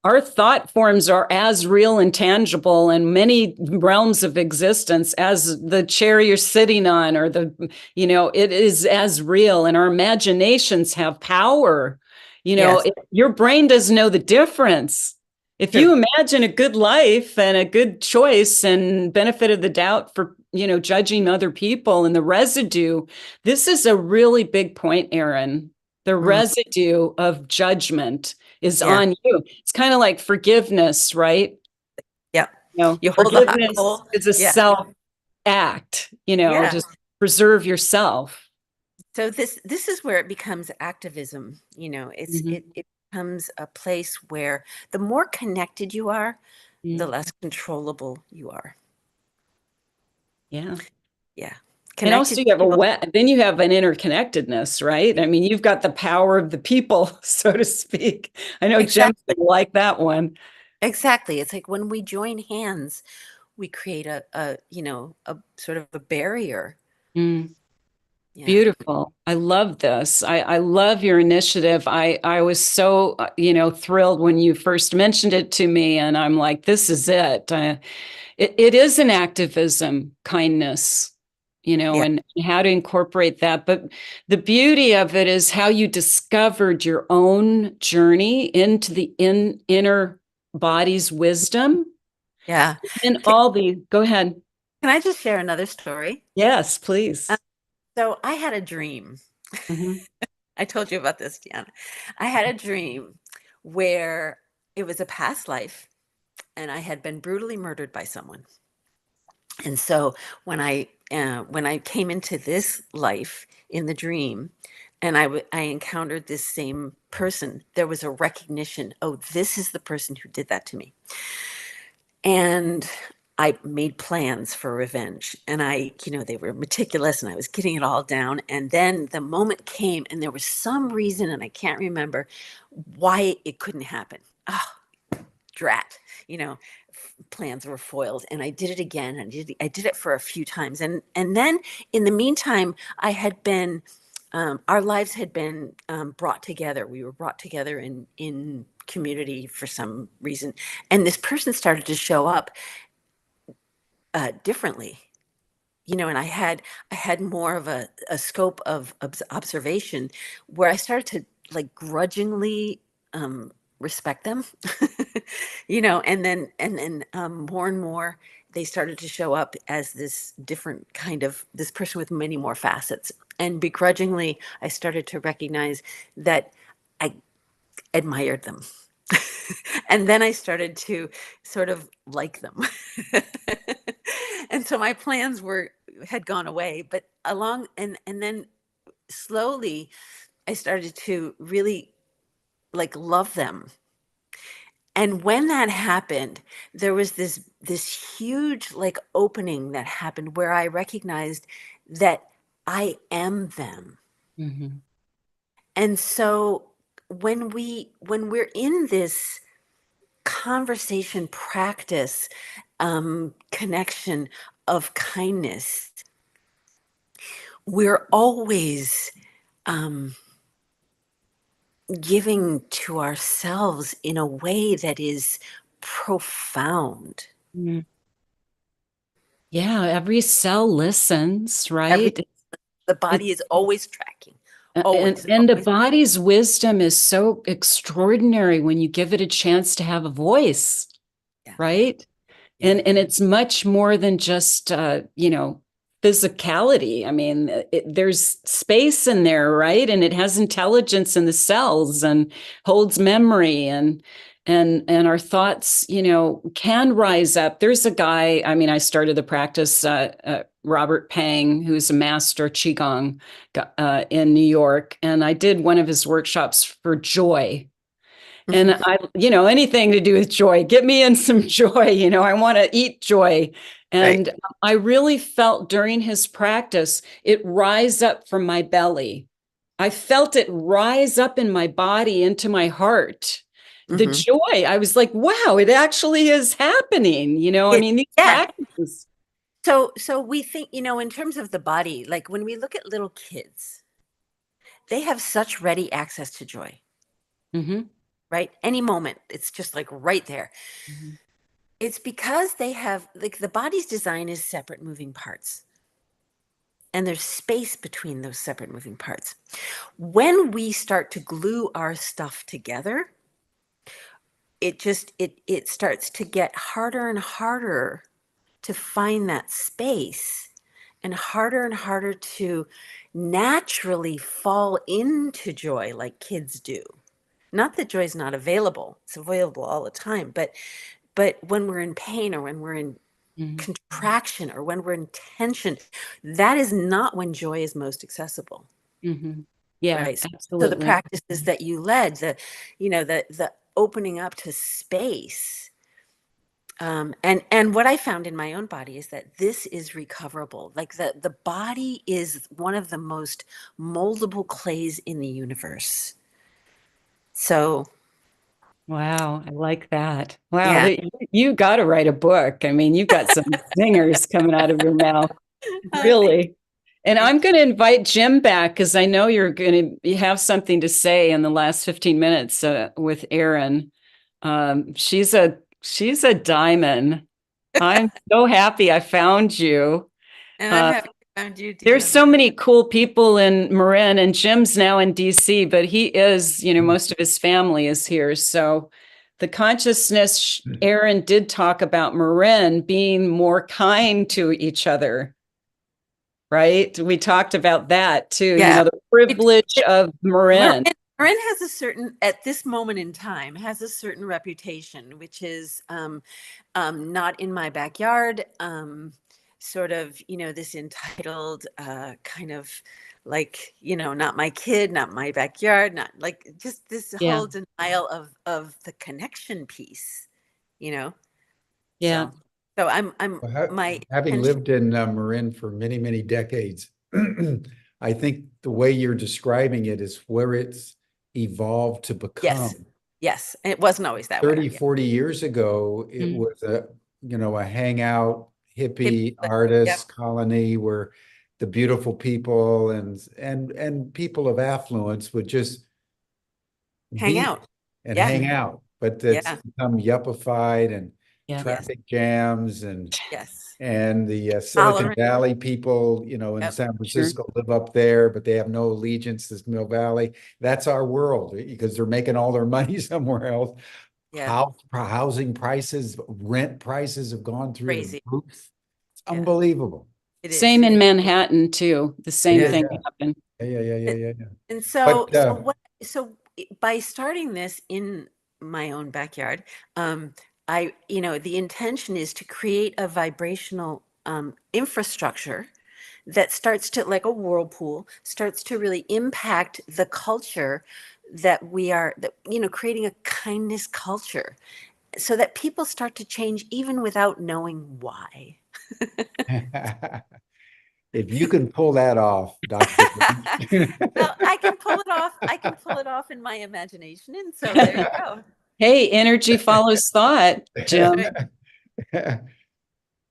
our thought forms are as real and tangible in many realms of existence as the chair you're sitting on, or it is as real, and our imaginations have power. Yes. Your brain doesn't know the difference. If True. you imagine a good life and a good choice and benefit of the doubt for, judging other people and the residue, this is a really big point, Erin. The Mm, residue of judgment is yeah. on you. It's kind of like forgiveness, right? Yeah. You hold the hot Forgiveness coal. is a Yeah. self act, Yeah. just preserve yourself. So this is where it becomes activism. Mhm. It becomes a place where the more connected you are, the Mm. less controllable you are. Yeah. Yeah. And also Connected you have people. then you have an interconnectedness, right? I mean, you've got the power of the people, so to speak. I know Jim Exactly. like that one. Exactly. It's like when we join hands, we create a sort of a barrier. Mm. Yeah. Beautiful. I love this. I love your initiative. I was so, thrilled when you first mentioned it to me, and I'm like, this is it. It is an activism, kindness, Yeah. and how to incorporate that. But the beauty of it is how you discovered your own journey into the inner body's wisdom Yeah. and Can, go ahead. can I just share another story? Yes, Um, please. so I had a dream. Mhm. I told you about this, Deanna. I had a dream where it was a past life and I had been brutally murdered by someone. And so when I came into this life in the dream, and I encountered this same person, there was a recognition, oh, this is the person who did that to me. And I made plans for revenge, and they were meticulous, and I was getting it all down. And then the moment came, and there was some reason, and I can't remember why it couldn't happen. Oh, drat, plans were foiled, and I did it again. And I did it for a few times. And then in the meantime, our lives had been brought together. We were brought together in community for some reason. And this person started to show up differently, and I had more of a scope of observation, where I started to like grudgingly respect them, and then more and more they started to show up as this different kind of this person with many more facets. And begrudgingly, I started to recognize that I admired them. And then I started to sort of like them. And so my plans had gone away, but and then slowly I started to really like love them. And when that happened, there was this huge like opening that happened, where I recognized that I am them. Mm-hmm. And so when we're in this conversation practice, connection of kindness, we're always giving to ourselves in a way that is profound. Mm. Yeah, every cell listens, Every right? the body is always tracking, always. And the body's wisdom is so extraordinary when you give it a chance to have a voice, Yeah. right? Yeah. And it's much more than just physicality. I mean, there's space in there, right? And it has intelligence in the cells and holds memory, and our thoughts, can rise up. There's a guy, I mean, I started the practice, Robert Pang, who's a master Qigong in New York, and I did one of his workshops for joy. And I, anything to do with joy, get me in some joy. I want to eat joy. And Right. I really felt during his practice, it rise up from my belly. I felt it rise up in my body into my heart. The joy, I was like, wow, it actually is happening. I mean, these practices. So we think, in terms of the body, like when we look at little kids, they have such ready access to joy. Mm-hmm. Right? Any moment, it's just like right there. Mm-hmm. It's because they have, like, the body's design is separate moving parts. And there's space between those separate moving parts. When we start to glue our stuff together, it starts to get harder and harder to find that space, and harder to naturally fall into joy like kids do. Not that joy is not available. It's available all the time, but when we're in pain, or when we're in contraction, or when we're in tension, that is not when joy is most accessible. Mm-hmm. Yeah, right? absolutely. So the practices that you led, the opening up to space, and what I found in my own body is that this is recoverable. Like the body is one of the most moldable clays in the universe. So wow, I like that. Wow, yeah. you got to write a book. I mean, you've got some zingers coming out of your mouth, Thank really. And thank I'm going to invite Jim back, because I know you're going to have something to say in the last 15 minutes with Erin. She's a diamond. I'm so happy I found you. And I'm happy I found you, There's Deanna. so many cool people in Marin, and Jim's now in DC, but he is, most of his family is here. So the consciousness, Erin did talk about Marin being more kind to each other, right? We talked about that too, Yeah. the privilege of Marin. Marin has a certain, at this moment in time, has a certain reputation, which is not in my backyard, sort of, this entitled kind of like, not my kid, not my backyard, not like just this Yeah. whole denial of the connection piece, you know? Yeah. So I'm my Having intention. lived in Marin for many, many decades, I think the way you're describing it is where it's evolved to Yes. become. Yes. It wasn't always that way. 30, 40 years ago, it Mm. was a hangout hippie Yep. artist colony where the beautiful people and people of affluence would just Hang be out. and Yeah. hang out. But it's Yeah. become yuppified and Yeah. Yes. traffic jams and Yes. the Silicon Tolerant. Valley people, in Yep. San Sure. Francisco live up there, but they have no allegiance to Mill Valley. That's our world because they're making all their money somewhere else. Yeah. Housing prices, rent prices have gone through the Crazy. roof. It's Yeah. unbelievable. It is. Same It in is. Manhattan too. The same Yeah, thing yeah, happened. yeah. And But by starting this in my own backyard, the intention is to create a vibrational infrastructure that starts to, like a whirlpool, starts to really impact the culture that creating a kindness culture so that people start to change even without knowing why. if you can pull that off, Dr. Well, I can pull it off. I can pull it off in my imagination. And so there you go. Hey, energy follows thought, Jim.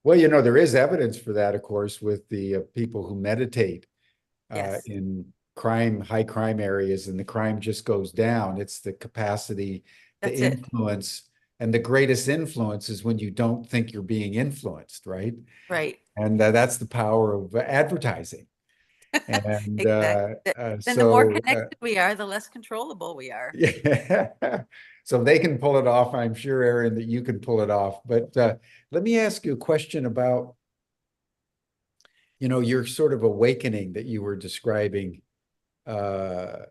Well, there is evidence for that, of course, with the people who meditate Yes. in high crime areas, and the crime just goes down. It's the capacity to That's it. influence. And the greatest influence is when you don't think you're being influenced, right? Right. And that's the power of advertising. And Exactly. Then the more connected we are, the less controllable we are. yeah. So they can pull it off. I'm sure, Aaron, that you can pull it off. But let me ask you a question about, your sort of awakening that you were describing, earlier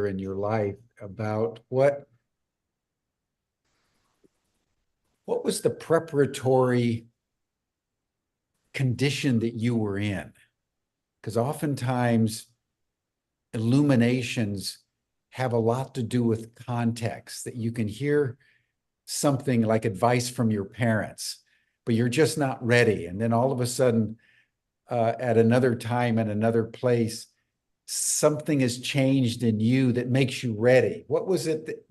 in your life about what was the preparatory condition that you were in? Because oftentimes illuminations have a lot to do with context, that you can hear something like advice from your parents, but you're just not ready. And then all of a sudden, at another time and another place, something has changed in you that makes you ready. What was it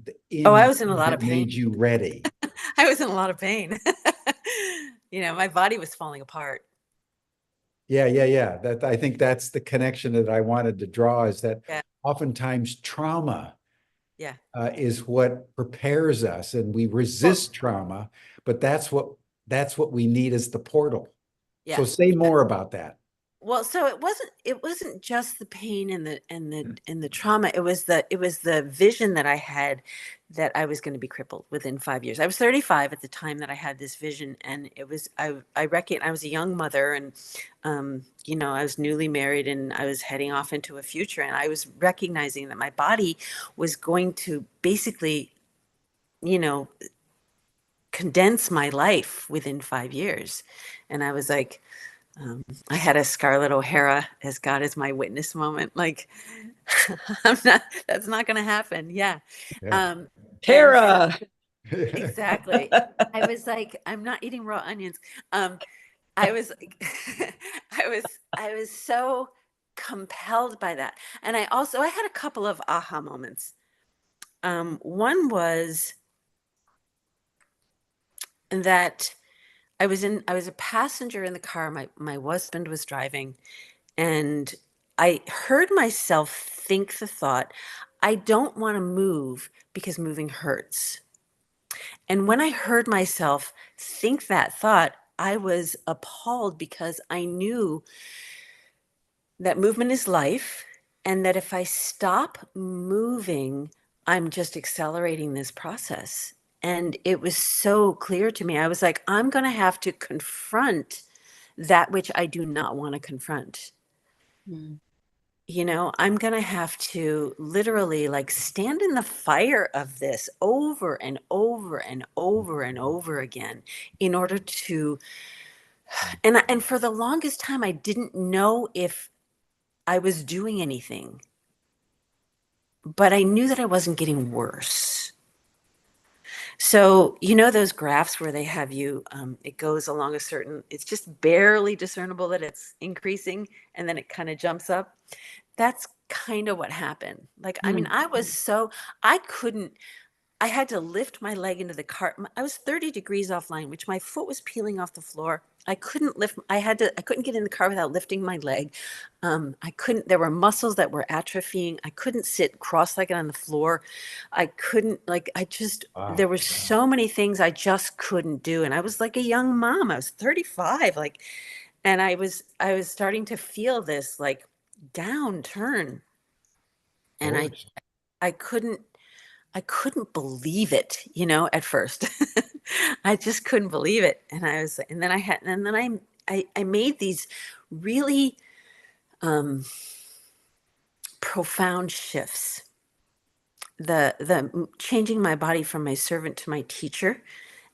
I was in a lot of that pain. made you ready? I was in a lot of pain. My body was falling apart. Yeah. I think that's the connection that I wanted to draw, is that oftentimes trauma Yeah. is what prepares us, and we resist trauma, but that's what we need as the portal. Yeah. So say more about that. Well, so it wasn't just the pain and the trauma. It was the vision that I had that I was going to be crippled within 5 years. I was 35 at the time that I had this vision, and I reckon I was a young mother, and I was newly married, and I was heading off into a future, and I was recognizing that my body was going to basically, condense my life within 5 years. And I was like, I had a Scarlett O'Hara as God is my witness moment. Like, that's not going to happen. Yeah. Yeah. Tara. Exactly. I was like, I'm not eating raw onions. I was, I was so compelled by that. And I had a couple of aha moments. One was that I was a passenger in the car. My husband was driving, and I heard myself think the thought, I don't want to move because moving hurts. And when I heard myself think that thought, I was appalled because I knew that movement is life, and that if I stop moving, I'm just accelerating this process. And it was so clear to me. I was like, I'm going to have to confront that which I do not want to confront. Mm. I'm going to have to literally like stand in the fire of this over and over and over and over again in order to, and for the longest time, I didn't know if I was doing anything, but I knew that I wasn't getting worse. So, you know, those graphs where they have you, it goes along a certain, it's just barely discernible that it's increasing and then it kind of jumps up. That's kind of what happened. Like, I mean, I couldn't, I had to lift my leg into the car. I was 30 degrees offline, which my foot was peeling off the floor. I couldn't lift, I couldn't get in the car without lifting my leg. There were muscles that were atrophying. I couldn't sit cross-legged on the floor. I couldn't, there Wow. were so many things I just couldn't do. And I was like a young mom. I was 35, and I was starting to feel this like downturn. Of And course. I couldn't, I couldn't believe it, you know, at first. I just couldn't believe it. And then I made these really profound shifts. The changing my body from my servant to my teacher.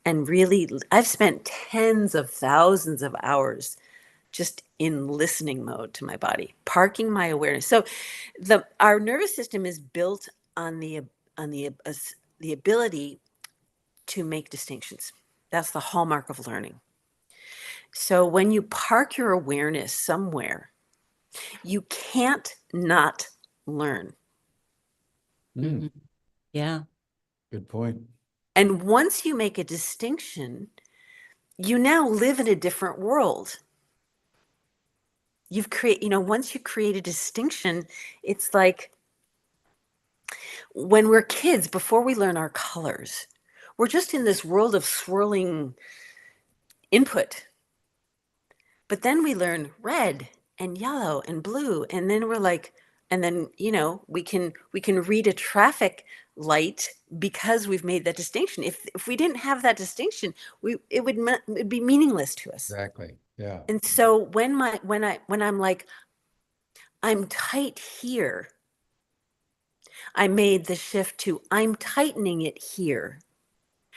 And really, I've spent tens of thousands of hours just in listening mode to my body, parking my awareness. So our nervous system is built on the ability to make distinctions. That's the hallmark of learning. So when you park your awareness somewhere, you can't not learn. Mm, Yeah. good point. And once you make a distinction, you now live in a different world. Once you create a distinction, it's like when we're kids, before we learn our colors, we're just in this world of swirling input. But then we learn red and yellow and blue, and then we're like, and then we can read a traffic light because we've made that distinction. If we didn't have that distinction, it'd be meaningless to us. Exactly. Yeah. And so when I'm like, I'm tight here, I made the shift to I'm tightening it here.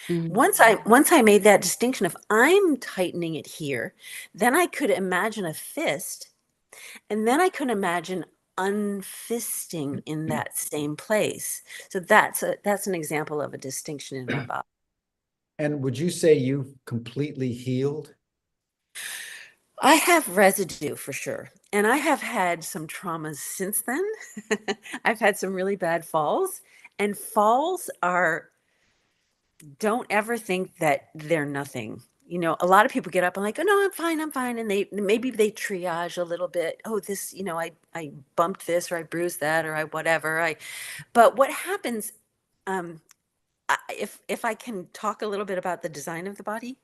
Once I made that distinction of I'm tightening it here, then I could imagine a fist, and then I could imagine unfisting in that same place. So that's an example of a distinction in my body. And would you say you completely healed? I have residue for sure. And I have had some traumas since then. I've had some really bad falls, and falls don't ever think that they're nothing. You know, a lot of people get up and like, oh no, I'm fine. And maybe they triage a little bit. Oh, this, I bumped this, or I bruised that, or I whatever. But what happens, um, if I can talk a little bit about the design of the body.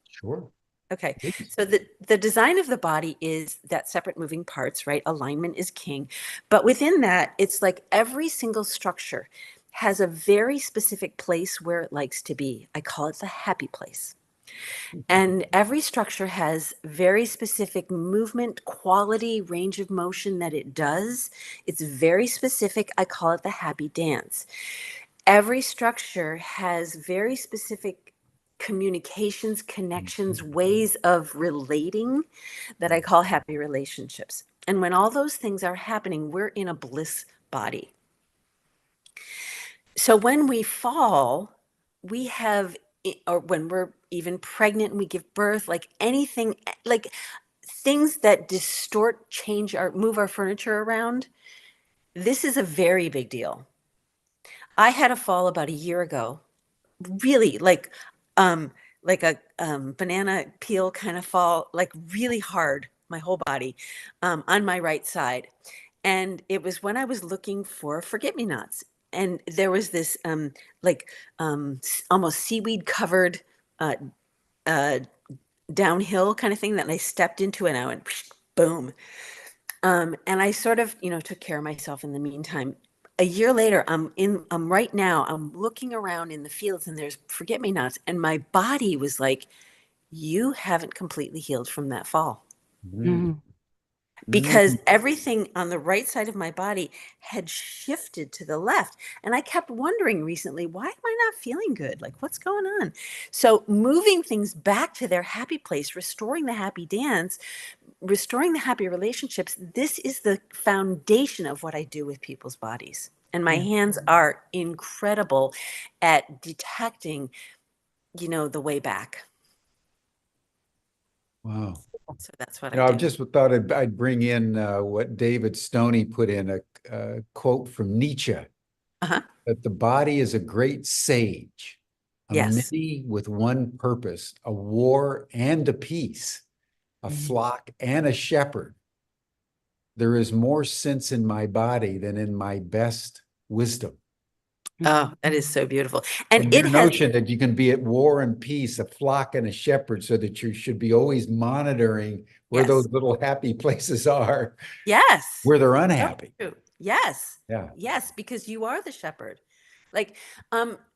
Sure. Okay. Please. So the design of the body is that separate moving parts, right? Alignment is king. But within that, it's like every single structure has a very specific place where it likes to be. I call it the happy place. And every structure has very specific movement, quality, range of motion that it does. It's very specific. I call it the happy dance. Every structure has very specific communications, connections, ways of relating that I call happy relationships. And when all those things are happening, we're in a bliss body. So when we fall, we have, or when we're even pregnant and we give birth, like anything, like things that distort, move our furniture around, this is a very big deal. I had a fall about a year ago, really like a banana peel kind of fall, like really hard, my whole body, on my right side. And it was when I was looking for forget-me-nots. And there was this almost seaweed covered uh, uh, downhill kind of thing that I stepped into, and I went boom. And I sort of, took care of myself in the meantime. A year later, I'm right now, I'm looking around in the fields and there's forget-me-nots. And my body was like, you haven't completely healed from that fall. Mm. Because Mm. everything on the right side of my body had shifted to the left. And I kept wondering recently, why am I not feeling good? Like, what's going on? So moving things back to their happy place, restoring the happy dance, restoring the happy relationships, this is the foundation of what I do with people's bodies. And my hands are incredible at detecting, the way back. Wow. So that's what You know, I I do. just thought I'd bring in what David Stoney put in a quote from Nietzsche, Uh-huh. that the body is a great sage, a Yes. many with one purpose, a war and a peace, a flock and a shepherd. There is more sense in my body than in my best wisdom. Oh, that is so beautiful. And And it your has, notion that you can be at war and peace, a flock and a shepherd, so that you should be always monitoring where yes, those little happy places are, yes. where they're So unhappy. true. Yes. Yeah. Yes, because you are the shepherd. Like,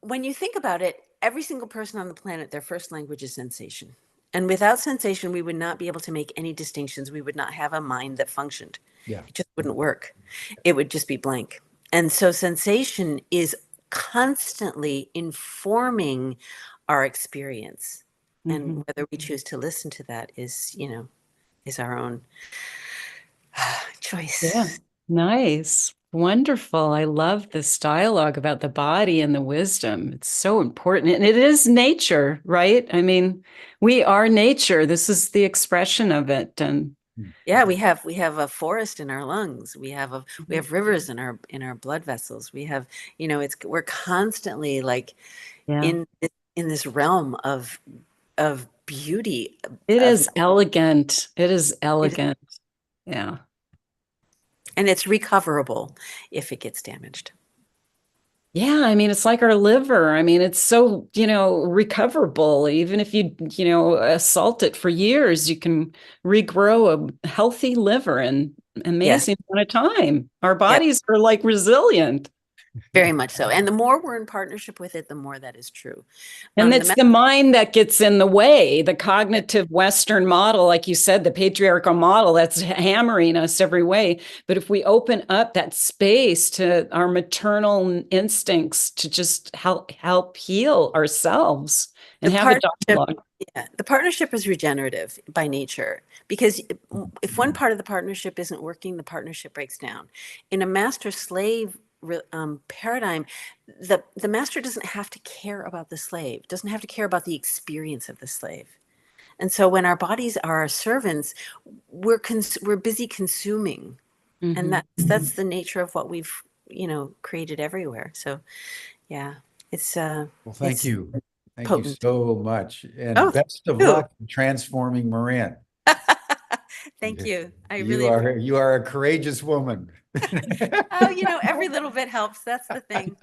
when you think about it, every single person on the planet, their first language is sensation. And without sensation, we would not be able to make any distinctions. We would not have a mind that functioned. Yeah. It just wouldn't work. It would just be blank. And so sensation is constantly informing our experience. And whether we choose to listen to that is our own choice. Yeah. Nice. Wonderful. I love this dialogue about the body and the wisdom. It's so important. And it is nature, right? I mean, we are nature. This is the expression of it. And Yeah, we have a forest in our lungs. We have rivers in our blood vessels. We have, we're constantly like yeah, in this realm of beauty. it Of is elegant. It is it, elegant. Yeah. and it's recoverable if it gets damaged. Yeah, I mean, it's like our liver. I mean, it's so, recoverable. Even if you, assault it for years, you can regrow a healthy liver in Yes. amazing amount of time. Our Yep. bodies are like resilient. Very much so. And the more we're in partnership with it, the more that is true. And it's the mind that gets in the way, the cognitive Western model, like you said, the patriarchal model that's hammering us every way. But if we open up that space to our maternal instincts to just help heal ourselves and have a dialogue. Yeah, the partnership is regenerative by nature, because if one part of the partnership isn't working, the partnership breaks down. In a master-slave paradigm, the master doesn't have to care about the slave, doesn't have to care about the experience of the slave. And so when our bodies are our servants, we're busy consuming, and that's the nature of what we've created everywhere. So yeah, it's Well, thank you. Thank you potent. so much. And Oh, best of you. luck in transforming Marin. Thank you. I You really you are a courageous woman. Oh, every little bit helps. That's the thing.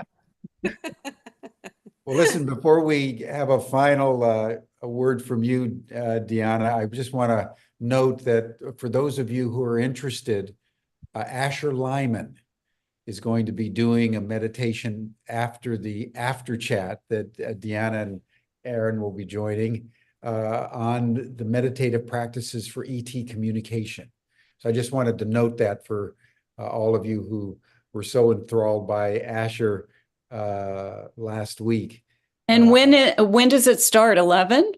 Well, listen, before we have a final a word from you, Deanna, I just want to note that for those of you who are interested, Asher Lyman is going to be doing a meditation after the after chat that Deanna and Aaron will be joining on the meditative practices for ET communication. So I just wanted to note that for all of you who were so enthralled by Asher last week. And when does it start? 11?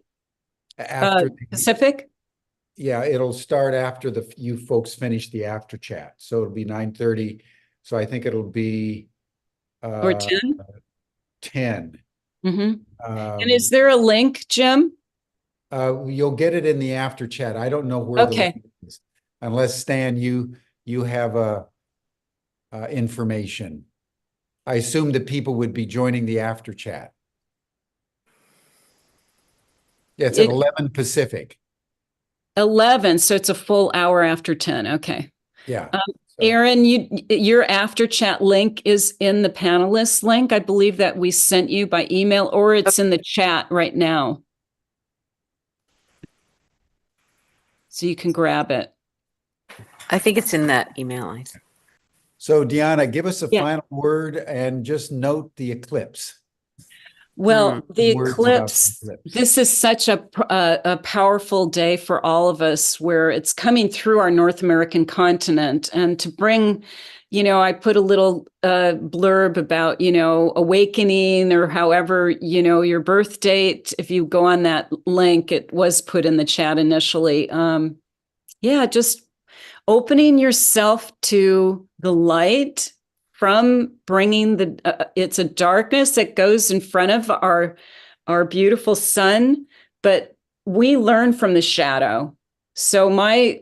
After Pacific? Yeah, it'll start after you folks finish the after chat. So it'll be 9:30. So I think it'll be Or 10? 10. And is there a link, Jim? You'll get it in the after chat. I don't know where the link is, unless Stan, you have information. I assume that people would be joining the after chat. Yeah, it's at 11 Pacific. 11, so it's a full hour after 10. Okay. Yeah. Aaron, your after chat link is in the panelist link. I believe that we sent you by email, or it's in the chat right now. So you can grab it. I think it's in that email. So Deanna, give us a final word and just note the eclipse. Well, the eclipse, this is such a powerful day for all of us, where it's coming through our North American continent. And to bring, I put a little blurb about, awakening, or however, your birth date. If you go on that link, it was put in the chat initially. Yeah, just opening yourself to the light from bringing it's a darkness that goes in front of our beautiful sun, but we learn from the shadow. So my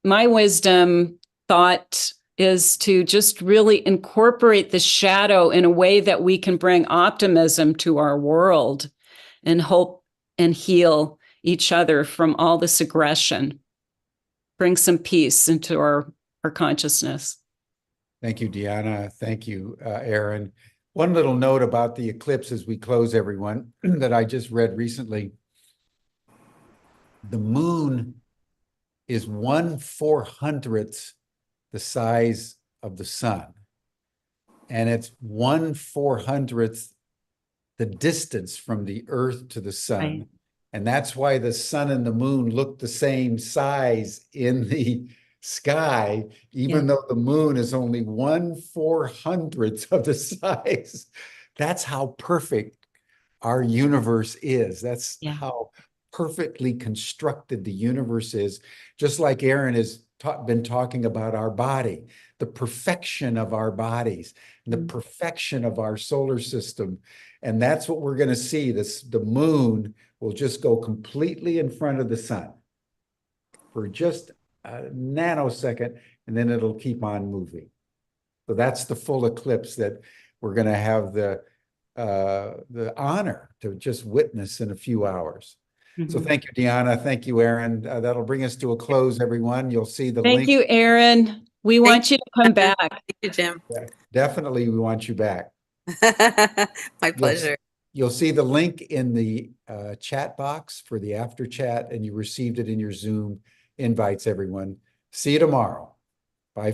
wisdom thought is to just really incorporate the shadow in a way that we can bring optimism to our world and hope and heal each other from all this aggression. Bring some peace into our consciousness. Thank you, Deanna. Thank you, Aaron. One little note about the eclipse as we close, everyone, that I just read recently. The moon is 1/400th the size of the sun. And it's 1/400th the distance from the earth to the sun. Right. And that's why the sun and the moon look the same size in the sky, even though the moon is only 1/400th of the size. That's how perfect our universe is. That's how perfectly constructed the universe is. Just like Aaron has been talking about our body, the perfection of our bodies, the perfection of our solar system. And that's what we're going to see. The moon will just go completely in front of the sun for just a nanosecond, and then it'll keep on moving. So that's the full eclipse that we're going to have the honor to just witness in a few hours. So thank you, Deanna. Thank you, Aaron. That'll bring us to a close, everyone. You'll see the link. Thank you, Aaron. We want you to come back. Thank you, Jim. Yeah, definitely, we want you back. My pleasure. You'll see the link in the chat box for the after chat, and you received it in your Zoom invites, everyone. See you tomorrow. Bye.